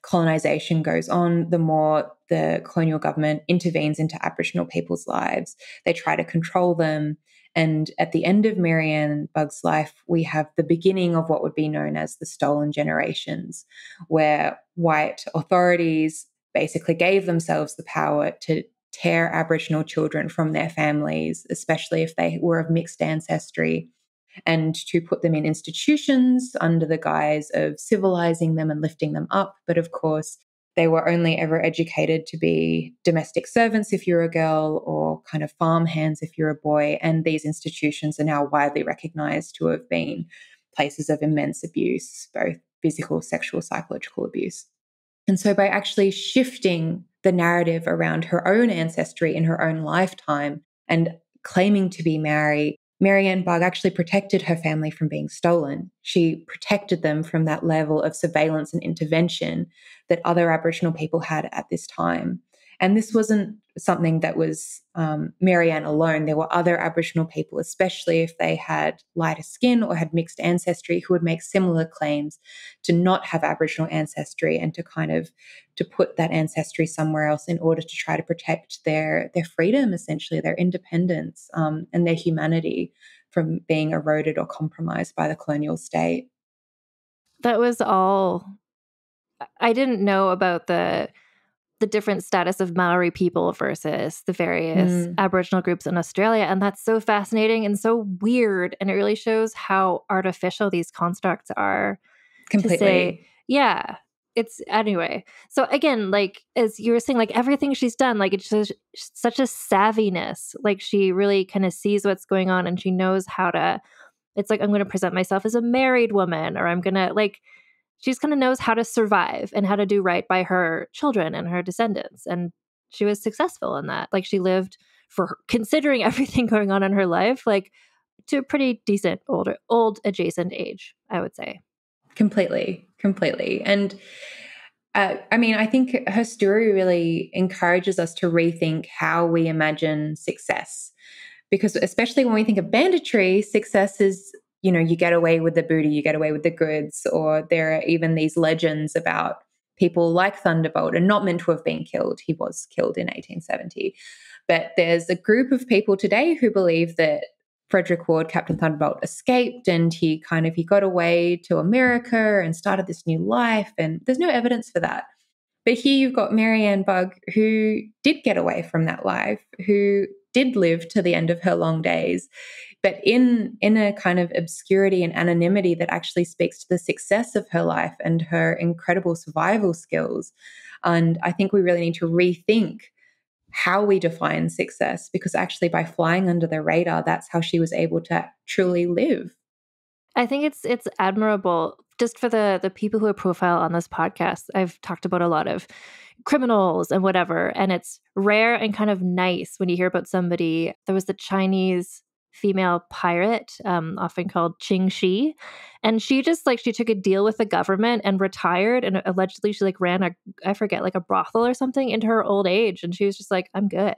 Speaker 4: colonization goes on, the more the colonial government intervenes into Aboriginal people's lives. They try to control them. And at the end of Mary Ann Bugg's life, we have the beginning of what would be known as the stolen generations, where white authorities basically gave themselves the power to tear Aboriginal children from their families, especially if they were of mixed ancestry, and to put them in institutions under the guise of civilizing them and lifting them up. But of course, they were only ever educated to be domestic servants if you're a girl, or kind of farm hands if you're a boy. And these institutions are now widely recognized to have been places of immense abuse, both physical, sexual, psychological abuse. And so by actually shifting the narrative around her own ancestry in her own lifetime and claiming to be Maori, Mary Ann Bugg actually protected her family from being stolen. She protected them from that level of surveillance and intervention that other Aboriginal people had at this time. And this wasn't something that was Mary Ann alone. There were other Aboriginal people, especially if they had lighter skin or had mixed ancestry, who would make similar claims to not have Aboriginal ancestry and to kind of to put that ancestry somewhere else in order to try to protect their freedom, essentially, their independence and their humanity from being eroded or compromised by the colonial state.
Speaker 3: That was all. I didn't know about the different status of Maori people versus the various Aboriginal groups in Australia. And that's so fascinating and so weird. And it really shows how artificial these constructs are.
Speaker 4: Completely.
Speaker 3: To say, yeah, it's anyway. So again, like, as you were saying, like everything she's done, like it's just such a savviness. Like she really kind of sees what's going on and she knows how to, it's like, I'm going to present myself as a married woman, or I'm going to like, she just kind of knows how to survive and how to do right by her children and her descendants. And she was successful in that. Like she lived, for her, considering everything going on in her life, like to a pretty decent old adjacent age, I would say.
Speaker 4: Completely. And I mean, I think her story really encourages us to rethink how we imagine success. Because especially when we think of banditry, success is, you know, you get away with the booty, you get away with the goods, or there are even these legends about people like Thunderbolt, and not meant to have been killed. He was killed in 1870. But there's a group of people today who believe that Frederick Ward, Captain Thunderbolt, escaped and he got away to America and started this new life. And there's no evidence for that. But here you've got Mary Ann Bugg, who did get away from that life, who did live to the end of her long days, but in a kind of obscurity and anonymity that actually speaks to the success of her life and her incredible survival skills. And I think we really need to rethink how we define success, because actually by flying under the radar, that's how she was able to truly live.
Speaker 3: I think it's admirable. Just for the people who are profile on this podcast, I've talked about a lot of criminals and whatever, and it's rare and kind of nice when you hear about somebody. There was the Chinese female pirate, often called Qing Shi, and she just she took a deal with the government and retired, and allegedly she ran a brothel or something into her old age, and she was just like, I'm good.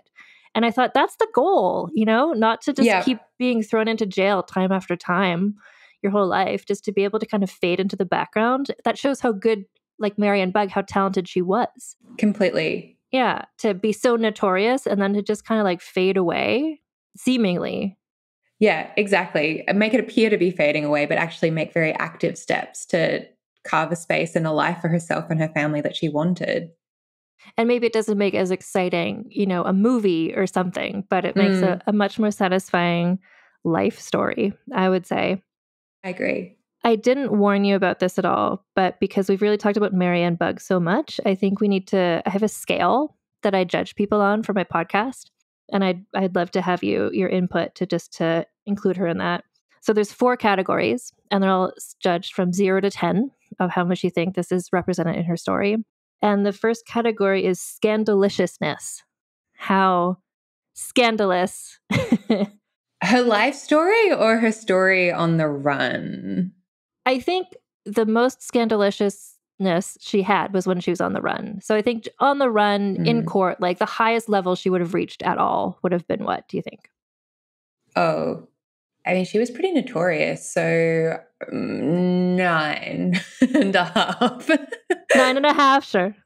Speaker 3: And I thought that's the goal, not to just keep being thrown into jail time after time your whole life, just to be able to kind of fade into the background. That shows how good, like Mary Ann Bugg, how talented she was.
Speaker 4: Completely.
Speaker 3: Yeah, to be so notorious and then to just kind of fade away, seemingly.
Speaker 4: Yeah, exactly. And make it appear to be fading away, but actually make very active steps to carve a space and a life for herself and her family that she wanted.
Speaker 3: And maybe it doesn't make as exciting, a movie or something, but it makes a much more satisfying life story, I would say.
Speaker 4: I agree.
Speaker 3: I didn't warn you about this at all, but because we've really talked about Mary Ann Bugg so much, I think I have a scale that I judge people on for my podcast. And I'd love to have your input to include her in that. So there's 4 categories, and they're all judged from 0 to 10 of how much you think this is represented in her story. And the first category is scandaliciousness. How scandalous.
Speaker 4: Her life story or her story on the run?
Speaker 3: I think the most scandaliciousness she had was when she was on the run. So I think on the run in court, like the highest level she would have reached at all would have been what, do you think?
Speaker 4: Oh, I mean, she was pretty notorious. So 9.5.
Speaker 3: 9.5, sure.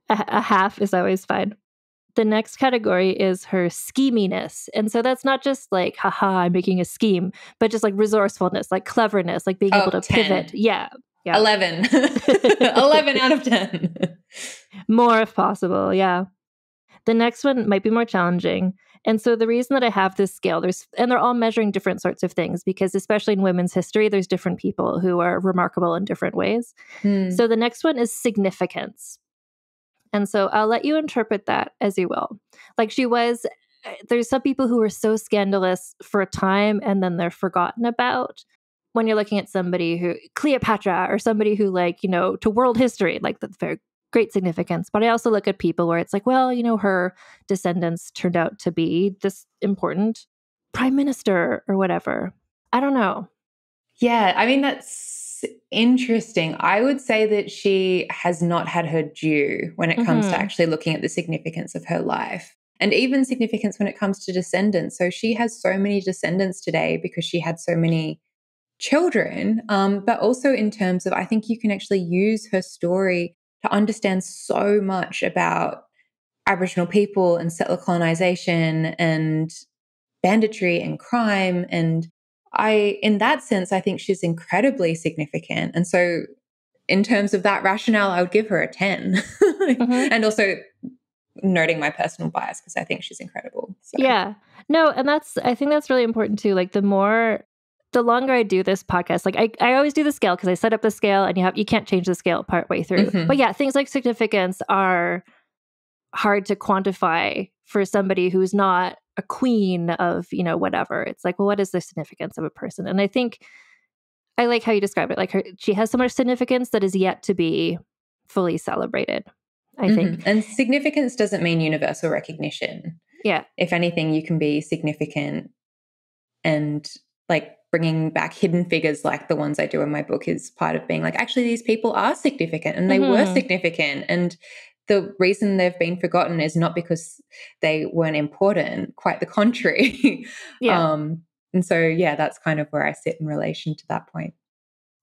Speaker 3: A half is always fine. The next category is her scheminess. And so that's not just like, haha, I'm making a scheme, but just like resourcefulness, like cleverness, like being able to
Speaker 4: 10.
Speaker 3: pivot. Yeah.
Speaker 4: 11. 11 out of 10.
Speaker 3: More if possible. Yeah. The next one might be more challenging. And so the reason that I have this scale, and they're all measuring different sorts of things, because especially in women's history, there's different people who are remarkable in different ways. So the next one is significance. And so I'll let you interpret that as you will. Like there's some people who are so scandalous for a time and then they're forgotten about. When you're looking at somebody who, Cleopatra, or somebody who to world history, like that's very great significance. But I also look at people where it's like, well, her descendants turned out to be this important prime minister or whatever. I don't know.
Speaker 4: Yeah, I mean, that's interesting. I would say that she has not had her due when it comes to actually looking at the significance of her life, and even significance when it comes to descendants. So she has so many descendants today because she had so many children, but also in terms of, I think you can actually use her story to understand so much about Aboriginal people and settler colonization and banditry and crime. And in that sense, I think she's incredibly significant. And so in terms of that rationale, I would give her a 10. And also noting my personal bias because I think she's incredible. So.
Speaker 3: Yeah. No, and I think that's really important too. Like the longer I do this podcast, like I always do the scale because I set up the scale and you can't change the scale partway through. But yeah, things like significance are hard to quantify for somebody who's not a queen of, whatever. It's like, well, what is the significance of a person? And I think I like how you describe it. Like she has so much significance that is yet to be fully celebrated, I think.
Speaker 4: And significance doesn't mean universal recognition.
Speaker 3: Yeah.
Speaker 4: If anything, you can be significant and like bringing back hidden figures like the ones I do in my book is part of being like, actually, these people are significant and they were significant. And the reason they've been forgotten is not because they weren't important, quite the contrary.
Speaker 3: Yeah.
Speaker 4: And so, yeah, that's kind of where I sit in relation to that point.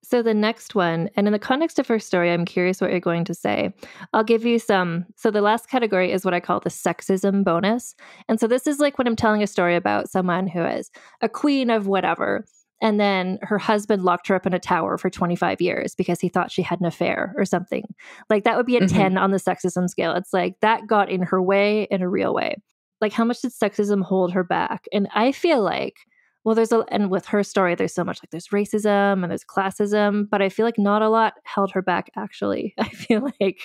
Speaker 3: So the next one, and in the context of her story, I'm curious what you're going to say. I'll give you some. So the last category is what I call the sexism bonus. And so this is like when I'm telling a story about someone who is a queen of whatever, and then her husband locked her up in a tower for 25 years because he thought she had an affair or something. Like that would be a 10 on the sexism scale. It's like that got in her way in a real way. Like how much did sexism hold her back? And I feel like, well, and with her story, there's so much, like there's racism and there's classism, but I feel like not a lot held her back, actually. I feel like.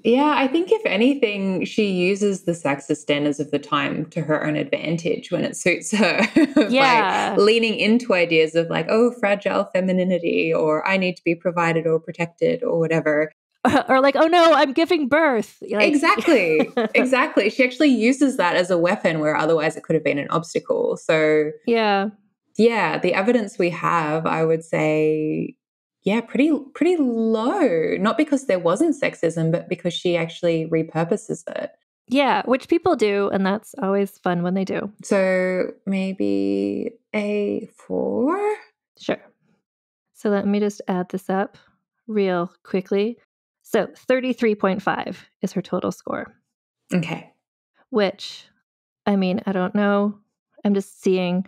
Speaker 4: Yeah, I think if anything, she uses the sexist standards of the time to her own advantage when it suits her.
Speaker 3: Yeah.
Speaker 4: By leaning into ideas of like, oh, fragile femininity, or I need to be provided or protected or whatever.
Speaker 3: Or like, oh no, I'm giving birth. Like,
Speaker 4: exactly. Exactly. She actually uses that as a weapon where otherwise it could have been an obstacle. So yeah, the evidence we have, I would say, yeah, pretty low. Not because there wasn't sexism, but because she actually repurposes it.
Speaker 3: Yeah, which people do, and that's always fun when they do.
Speaker 4: So maybe a 4?
Speaker 3: Sure. So let me just add this up real quickly. So 33.5 is her total score.
Speaker 4: Okay.
Speaker 3: Which, I mean, I don't know. I'm just seeing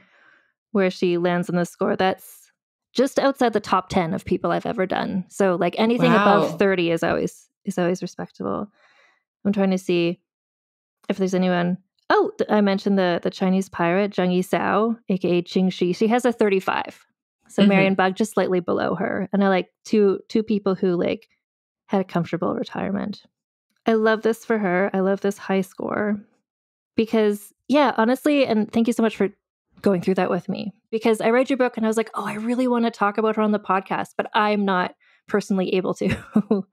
Speaker 3: where she lands on the score. That's just outside the top 10 of people I've ever done. So like anything above 30 is always respectable. I'm trying to see if there's anyone. Oh, I mentioned the Chinese pirate, Zheng Yisao, aka Qing Shi. She has a 35. So Mary Ann Bugg just slightly below her. And I like two people who like had a comfortable retirement. I love this for her. I love this high score. Because, yeah, honestly, and thank you so much for going through that with me. Because I read your book and I was like, oh, I really want to talk about her on the podcast, but I'm not personally able to.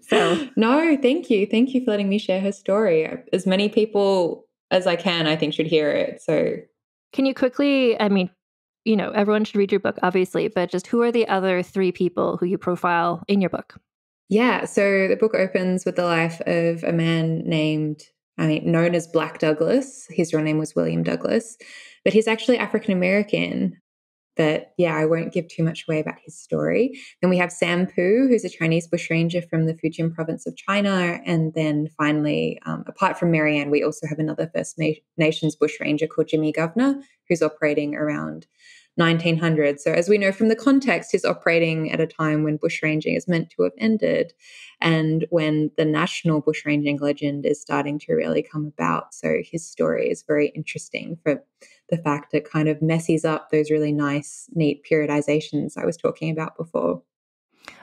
Speaker 3: So
Speaker 4: no, thank you. Thank you for letting me share her story. As many people as I can, I think, should hear it. So
Speaker 3: can you quickly, I mean, you know, everyone should read your book, obviously, but just who are the other 3 people who you profile in your book?
Speaker 4: Yeah, so the book opens with the life of a man known as Black Douglas. His real name was William Douglas, but he's actually African American. But yeah, I won't give too much away about his story. Then we have Sam Pu, who's a Chinese bushranger from the Fujian province of China. And then finally, apart from Mary Ann, we also have another First Nations bushranger called Jimmy Governor, who's operating around 1900. So as we know from the context, he's operating at a time when bushranging is meant to have ended and when the national bushranging legend is starting to really come about. So his story is very interesting for the fact it kind of messes up those really nice, neat periodizations I was talking about before.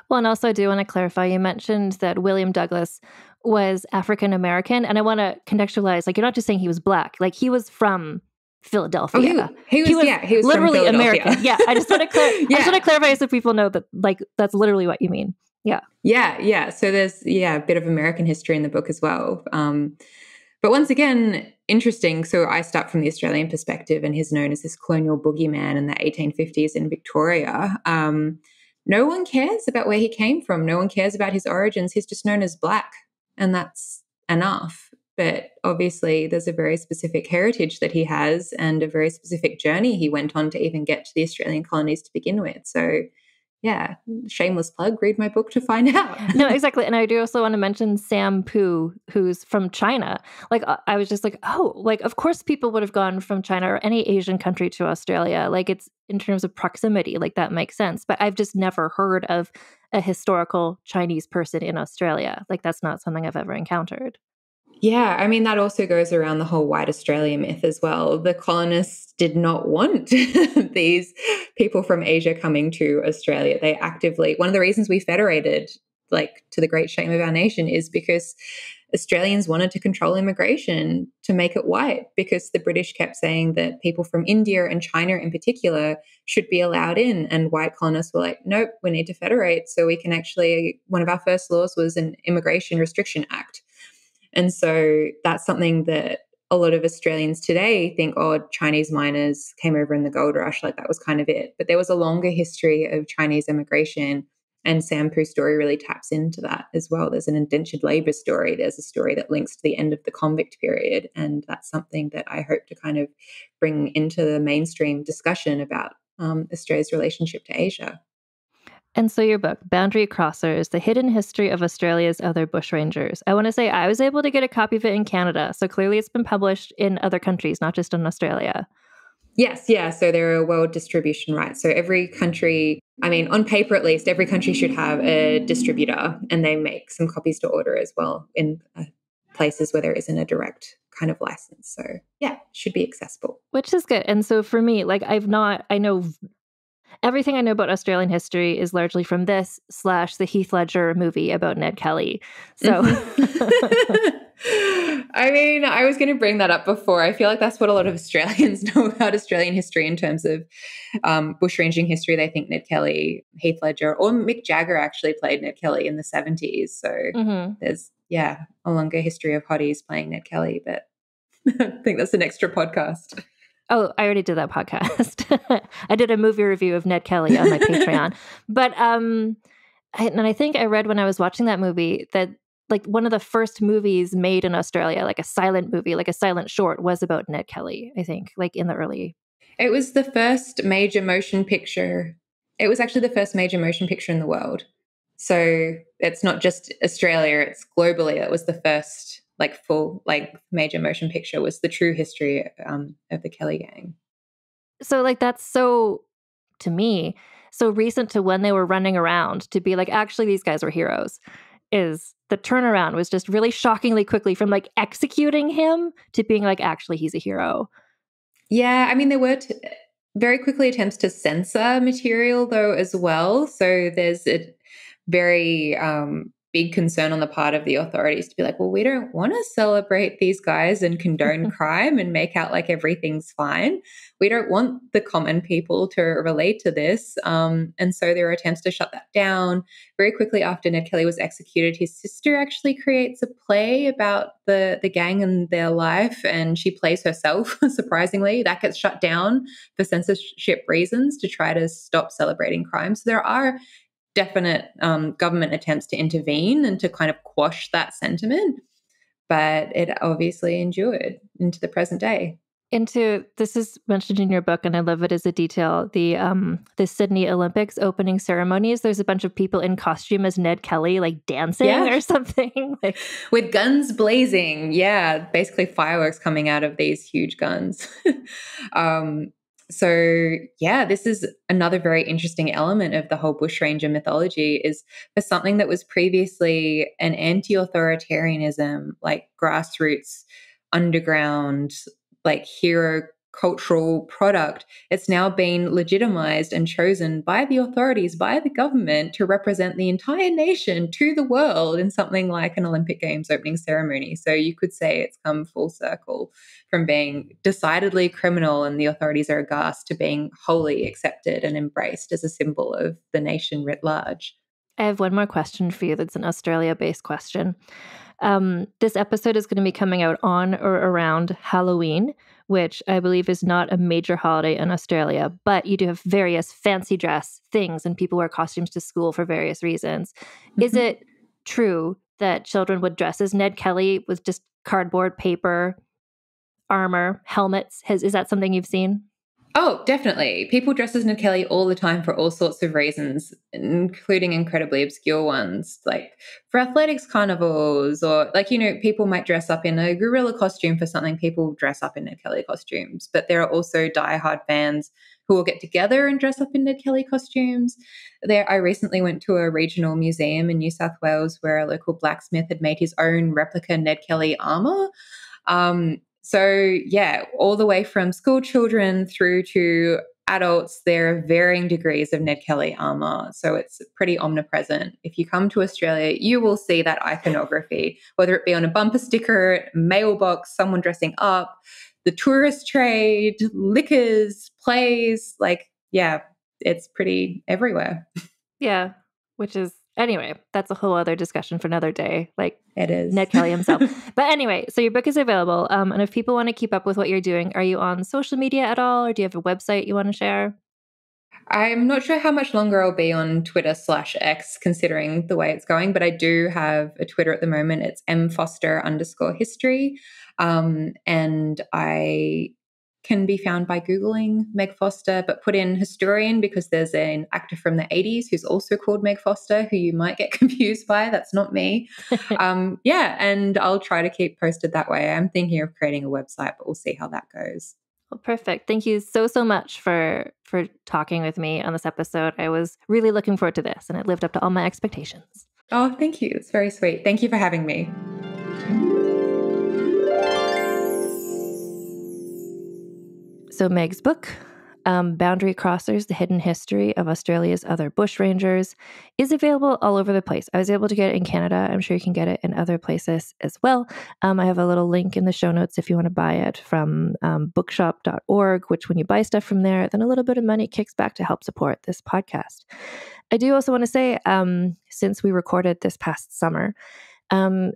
Speaker 3: Well, and also I do want to clarify, you mentioned that William Douglas was African American, and I want to contextualize, like, you're not just saying he was Black, like he was from Philadelphia.
Speaker 4: Oh, he was
Speaker 3: literally
Speaker 4: from
Speaker 3: American. Yeah, I just want to clarify so people know that, like, that's literally what you mean. Yeah.
Speaker 4: So there's a bit of American history in the book as well. But once again, interesting. So I start from the Australian perspective, and he's known as this colonial boogeyman in the 1850s in Victoria. No one cares about where he came from. No one cares about his origins. He's just known as Black, and that's enough. But obviously there's a very specific heritage that he has and a very specific journey he went on to even get to the Australian colonies to begin with. So yeah, shameless plug, read my book to find out.
Speaker 3: No, exactly. And I do also want to mention Sam Pu, who's from China. Like, I was just like, oh, like, of course people would have gone from China or any Asian country to Australia. Like, it's in terms of proximity, like that makes sense. But I've just never heard of a historical Chinese person in Australia. Like, that's not something I've ever encountered.
Speaker 4: Yeah, I mean, that also goes around the whole white Australia myth as well. The colonists did not want these people from Asia coming to Australia. They actively, one of the reasons we federated, like, to the great shame of our nation, is because Australians wanted to control immigration to make it white, because the British kept saying that people from India and China in particular should be allowed in. And white colonists were like, nope, we need to federate. So we can actually, one of our first laws was an Immigration Restriction Act. And so that's something that a lot of Australians today think, oh, Chinese miners came over in the gold rush, like that was kind of it. But there was a longer history of Chinese immigration, and Sam Pu's story really taps into that as well. There's an indentured labour story. There's a story that links to the end of the convict period. And that's something that I hope to kind of bring into the mainstream discussion about Australia's relationship to Asia.
Speaker 3: And so your book, Boundary Crossers, The Hidden History of Australia's Other Bushrangers. I want to say I was able to get a copy of it in Canada. So clearly it's been published in other countries, not just in Australia.
Speaker 4: Yes, yeah. So there are world distribution rights. So every country, I mean, on paper at least, every country should have a distributor, and they make some copies to order as well in places where there isn't a direct kind of license. So yeah, should be accessible.
Speaker 3: Which is good. And so for me, like, I know everything I know about Australian history is largely from this / the Heath Ledger movie about Ned Kelly. So,
Speaker 4: I mean, I was going to bring that up before. I feel like that's what a lot of Australians know about Australian history in terms of bushranging history. They think Ned Kelly, Heath Ledger, or Mick Jagger actually played Ned Kelly in the 70s. So there's, a longer history of hotties playing Ned Kelly, but I think that's an extra podcast.
Speaker 3: Oh, I already did that podcast. I did a movie review of Ned Kelly on my Patreon. But I think I read when I was watching that movie that, like, one of the first movies made in Australia, like a silent movie, like a silent short, was about Ned Kelly, I think, like in the early.
Speaker 4: It was the first major motion picture. It was actually the first major motion picture in the world. So it's not just Australia, it's globally. It was the first full major motion picture, was the true history of the Kelly gang.
Speaker 3: So like that's so, to me, so recent to when they were running around to be like, actually, these guys were heroes. Is the turnaround was just really shockingly quickly from like executing him to being like, actually, he's a hero.
Speaker 4: Yeah, I mean, there were very quickly attempts to censor material, though, as well. So there's a very big concern on the part of the authorities to be like, well, we don't want to celebrate these guys and condone crime and make out like everything's fine. We don't want the common people to relate to this. And so there were attempts to shut that down. Very quickly after Ned Kelly was executed, his sister actually creates a play about the gang and their life, and she plays herself, surprisingly. That gets shut down for censorship reasons to try to stop celebrating crime. So there are definite government attempts to intervene and to kind of quash that sentiment, but it obviously endured into the present day.
Speaker 3: This is mentioned in your book, and I love it as a detail. The Sydney Olympics opening ceremonies, there's a bunch of people in costume as Ned Kelly, like dancing or something. Like,
Speaker 4: with guns blazing. Yeah, basically fireworks coming out of these huge guns. So yeah, this is another very interesting element of the whole bushranger mythology, is for something that was previously an anti-authoritarianism, like grassroots, underground, like hero cultural product. It's now been legitimized and chosen by the authorities, by the government, to represent the entire nation to the world in something like an Olympic Games opening ceremony. So you could say it's come full circle from being decidedly criminal and the authorities are aghast to being wholly accepted and embraced as a symbol of the nation writ large.
Speaker 3: I have one more question for you that's an Australia-based question. This episode is going to be coming out on or around Halloween, which I believe is not a major holiday in Australia, but you do have various fancy dress things and people wear costumes to school for various reasons. Is it true that children would dress as Ned Kelly with just cardboard, paper, armor, helmets? Is that something you've seen?
Speaker 4: Oh, definitely. People dress as Ned Kelly all the time for all sorts of reasons, including incredibly obscure ones, like for athletics carnivals, or like, people might dress up in a gorilla costume for something. People dress up in Ned Kelly costumes, but there are also diehard fans who will get together and dress up in Ned Kelly costumes. I recently went to a regional museum in New South Wales where a local blacksmith had made his own replica Ned Kelly armor. So yeah, all the way from school children through to adults, there are varying degrees of Ned Kelly armor. So it's pretty omnipresent. If you come to Australia, you will see that iconography, whether it be on a bumper sticker, mailbox, someone dressing up, the tourist trade, liquors, plays, it's pretty everywhere.
Speaker 3: Yeah, which is, anyway, that's a whole other discussion for another day. Like,
Speaker 4: it is.
Speaker 3: Ned Kelly himself. But anyway, so your book is available. And if people want to keep up with what you're doing, are you on social media at all? Or do you have a website you want to share?
Speaker 4: I'm not sure how much longer I'll be on Twitter/X considering the way it's going, but I do have a Twitter at the moment. It's mfoster_history. And I can be found by Googling Meg Foster, but put in historian because there's an actor from the 80s who's also called Meg Foster who you might get confused by. That's not me. And I'll try to keep posted that way. I'm thinking of creating a website, but we'll see how that goes.
Speaker 3: Well, perfect. Thank you so much for talking with me on this episode. I was really looking forward to this, and it lived up to all my expectations.
Speaker 4: Oh, thank you. It's very sweet. Thank you for having me.
Speaker 3: So Meg's book, Boundary Crossers, The Hidden History of Australia's Other Bushrangers, is available all over the place. I was able to get it in Canada. I'm sure you can get it in other places as well. I have a little link in the show notes if you want to buy it from bookshop.org, which when you buy stuff from there, then a little bit of money kicks back to help support this podcast. I do also want to say, since we recorded this past summer,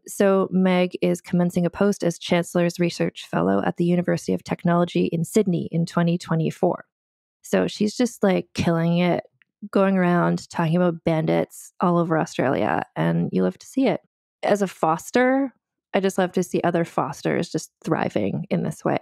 Speaker 3: so Meg is commencing a post as Chancellor's Research Fellow at the University of Technology in Sydney in 2024. So she's just like killing it, going around talking about bandits all over Australia, and you love to see it. As a foster, I just love to see other fosters just thriving in this way.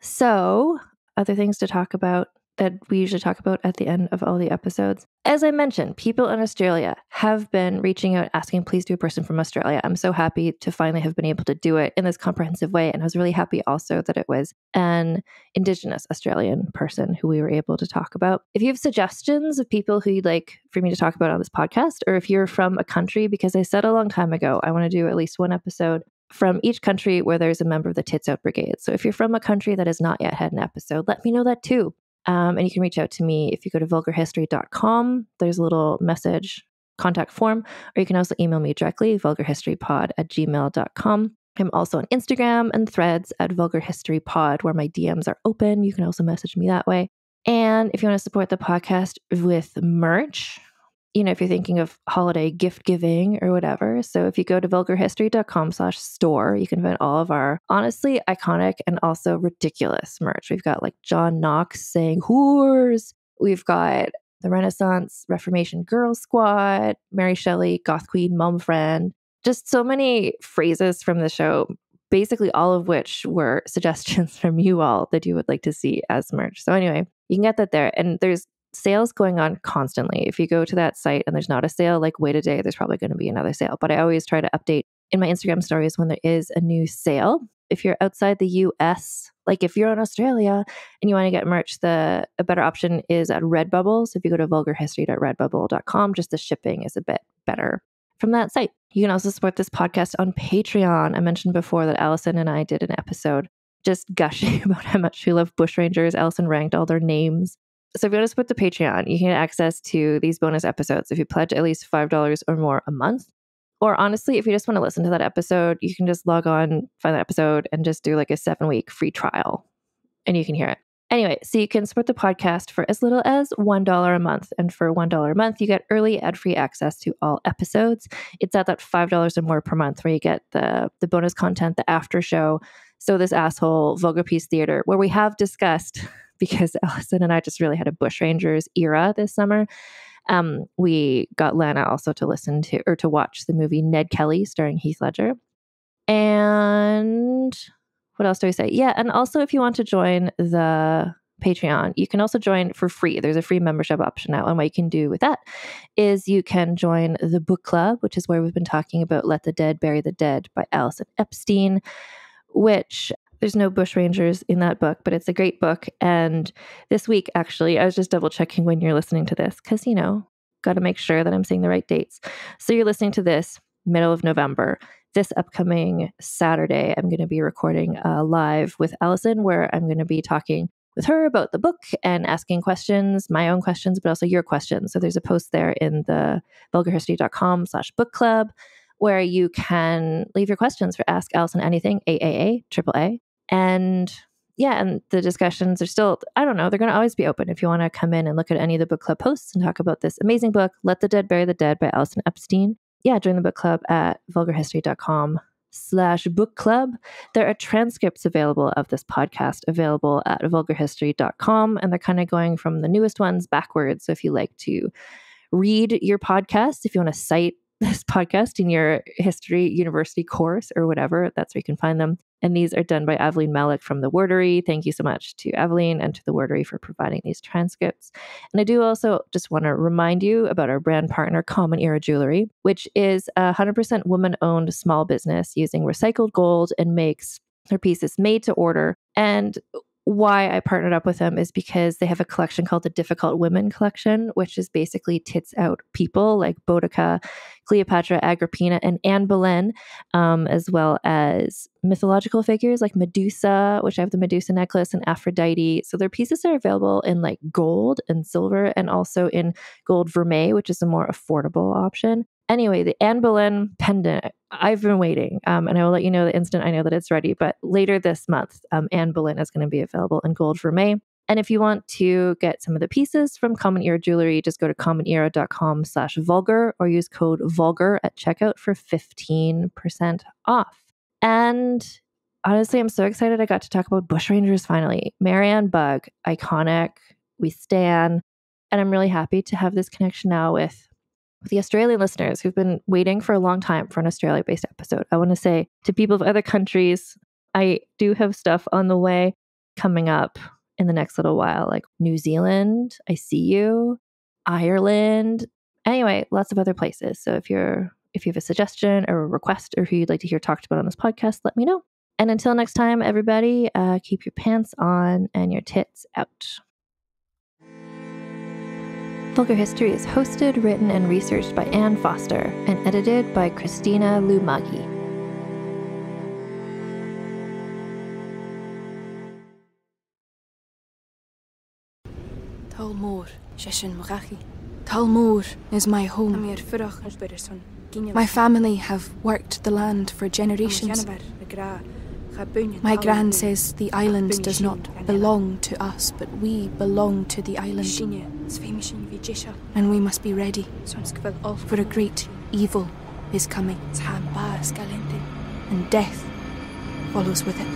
Speaker 3: So, other things to talk about that we usually talk about at the end of all the episodes. As I mentioned, people in Australia have been reaching out asking, please do a person from Australia. I'm so happy to finally have been able to do it in this comprehensive way. And I was really happy also that it was an Indigenous Australian person who we were able to talk about. If you have suggestions of people who you'd like for me to talk about on this podcast, or if you're from a country, because I said a long time ago, I want to do at least one episode from each country where there's a member of the Tits Out Brigade. So if you're from a country that has not yet had an episode, let me know that too. And you can reach out to me if you go to vulgarhistory.com. There's a little message contact form, or you can also email me directly, vulgarhistorypod@gmail.com. I'm also on Instagram and Threads at vulgarhistorypod, where my DMs are open. You can also message me that way. And if you want to support the podcast with merch, if you're thinking of holiday gift giving or whatever. So if you go to vulgarhistory.com/store, you can find all of our honestly iconic and also ridiculous merch. We've got like John Knox saying whores. We've got the Renaissance Reformation Girl Squad, Mary Shelley, Goth Queen, Mom Friend. Just so many phrases from the show, basically all of which were suggestions from you all that you would like to see as merch. So anyway, you can get that there. And there's sales going on constantly. If you go to that site and there's not a sale, like wait a day, there's probably going to be another sale. But I always try to update in my Instagram stories when there is a new sale. If you're outside the US, like if you're in Australia and you want to get merch, a better option is at Redbubble. So if you go to vulgarhistory.redbubble.com, just the shipping is a bit better from that site. You can also support this podcast on Patreon. I mentioned before that Allison and I did an episode just gushing about how much we love Bushrangers. Allison ranked all their names. So if you want to support the Patreon, you can get access to these bonus episodes if you pledge at least $5 or more a month. Or honestly, if you just want to listen to that episode, you can just log on, find that episode, and just do like a 7-week free trial, and you can hear it. Anyway, so you can support the podcast for as little as $1 a month. And for $1 a month, you get early ad-free access to all episodes. It's at that $5 or more per month where you get the bonus content, the after show. So this asshole, Vulgar Peace Theater, where we have discussed, because Allison and I just really had a Bushrangers era this summer. We got Lana also to listen to or to watch the movie Ned Kelly starring Heath Ledger. And what else do I say? Yeah, and also if you want to join the Patreon, you can also join for free. There's a free membership option now. And what you can do with that is you can join the book club, which is where we've been talking about Let the Dead Bury the Dead by Alison Epstein, which there's no Bushrangers in that book, but it's a great book. And this week, actually, I was just double checking when you're listening to this because, got to make sure that I'm saying the right dates. So you're listening to this middle of November. This upcoming Saturday, I'm going to be recording live with Allison, where I'm going to be talking with her about the book and asking questions, my own questions, but also your questions. So there's a post there in the vulgarhistory.com/book club where you can leave your questions for Ask Allison Anything, AAA, AAA. And the discussions are still, I don't know, they're going to always be open. If you want to come in and look at any of the book club posts and talk about this amazing book, Let the Dead Bury the Dead by Alison Epstein, join the book club at vulgarhistory.com/book club. There are transcripts available of this podcast available at vulgarhistory.com, and they're kind of going from the newest ones backwards. So if you like to read your podcast, if you want to cite this podcast in your history university course or whatever, that's where you can find them. And these are done by Aveline Malik from the Wordery. Thank you so much to Aveline and to the Wordery for providing these transcripts. And I do also just want to remind you about our brand partner, Common Era Jewelry, which is a 100% woman-owned small business using recycled gold and makes their pieces made to order. And why I partnered up with them is because they have a collection called the Difficult Women Collection, which is basically tits out people like Boudica, Cleopatra, Agrippina, and Anne Boleyn, as well as mythological figures like Medusa, which I have the Medusa necklace, and Aphrodite. So their pieces are available in like gold and silver, and also in gold vermeil, which is a more affordable option. Anyway, the Anne Boleyn pendant, I've been waiting, and I will let you know the instant I know that it's ready. But later this month, Anne Boleyn is going to be available in gold vermeil. And if you want to get some of the pieces from Common Era Jewelry, just go to commonera.com/vulgar or use code vulgar at checkout for 15% off. And honestly, I'm so excited I got to talk about Bushrangers finally. Mary Ann Bugg, iconic, we stan. And I'm really happy to have this connection now with the Australian listeners who've been waiting for a long time for an Australia-based episode. I want to say to people of other countries, I do have stuff on the way coming up in the next little while, like New Zealand, I see you, Ireland, anyway, lots of other places. So if you have a suggestion or a request or who you'd like to hear talked about on this podcast, let me know. And until next time, everybody, keep your pants on and your tits out. Vulgar History is hosted, written, and researched by Ann Foster and edited by Christina Lumagi.
Speaker 12: Talmor, Sheshin Marachi. Talmor is my home. My family have worked the land for generations. My gran says the island does not belong to us, but we belong to the island. And we must be ready, for a great evil is coming, and death follows with it.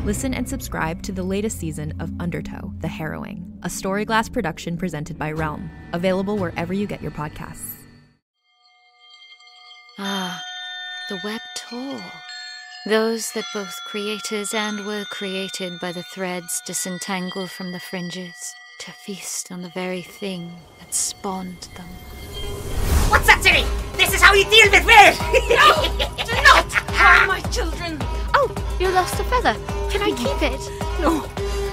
Speaker 9: Listen and subscribe to the latest season of Undertow, The Heroine, a Storyglass production presented by Realm, available wherever you get your podcasts.
Speaker 13: Ah, the web tour. Those that both created and were created by the threads disentangle from the fringes to feast on the very thing that spawned them.
Speaker 14: What's that, City? This is how you deal with weird!
Speaker 12: No! Do not harm my children!
Speaker 13: Oh, you lost a feather. Can I keep it?
Speaker 12: No,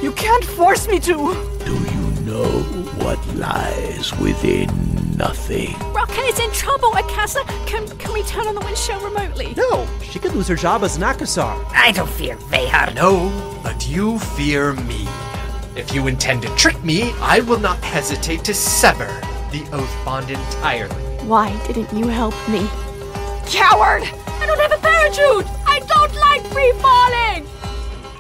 Speaker 12: you can't force me to!
Speaker 10: Do you know what lies within nothing?
Speaker 15: Rocket's in trouble at Casa. Can we turn on the windshield remotely?
Speaker 16: No, she could lose her job as an Akasar.
Speaker 14: I don't fear Vehar.
Speaker 17: No, but you fear me. If you intend to trick me, I will not hesitate to sever the oath bond entirely.
Speaker 12: Why didn't you help me?
Speaker 15: Coward! I don't have a parachute! I don't like free falling!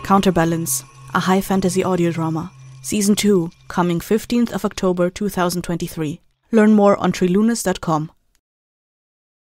Speaker 11: Counterbalance, a high fantasy audio drama. Season 2, coming 15th of October 2023. Learn more on trilunas.com.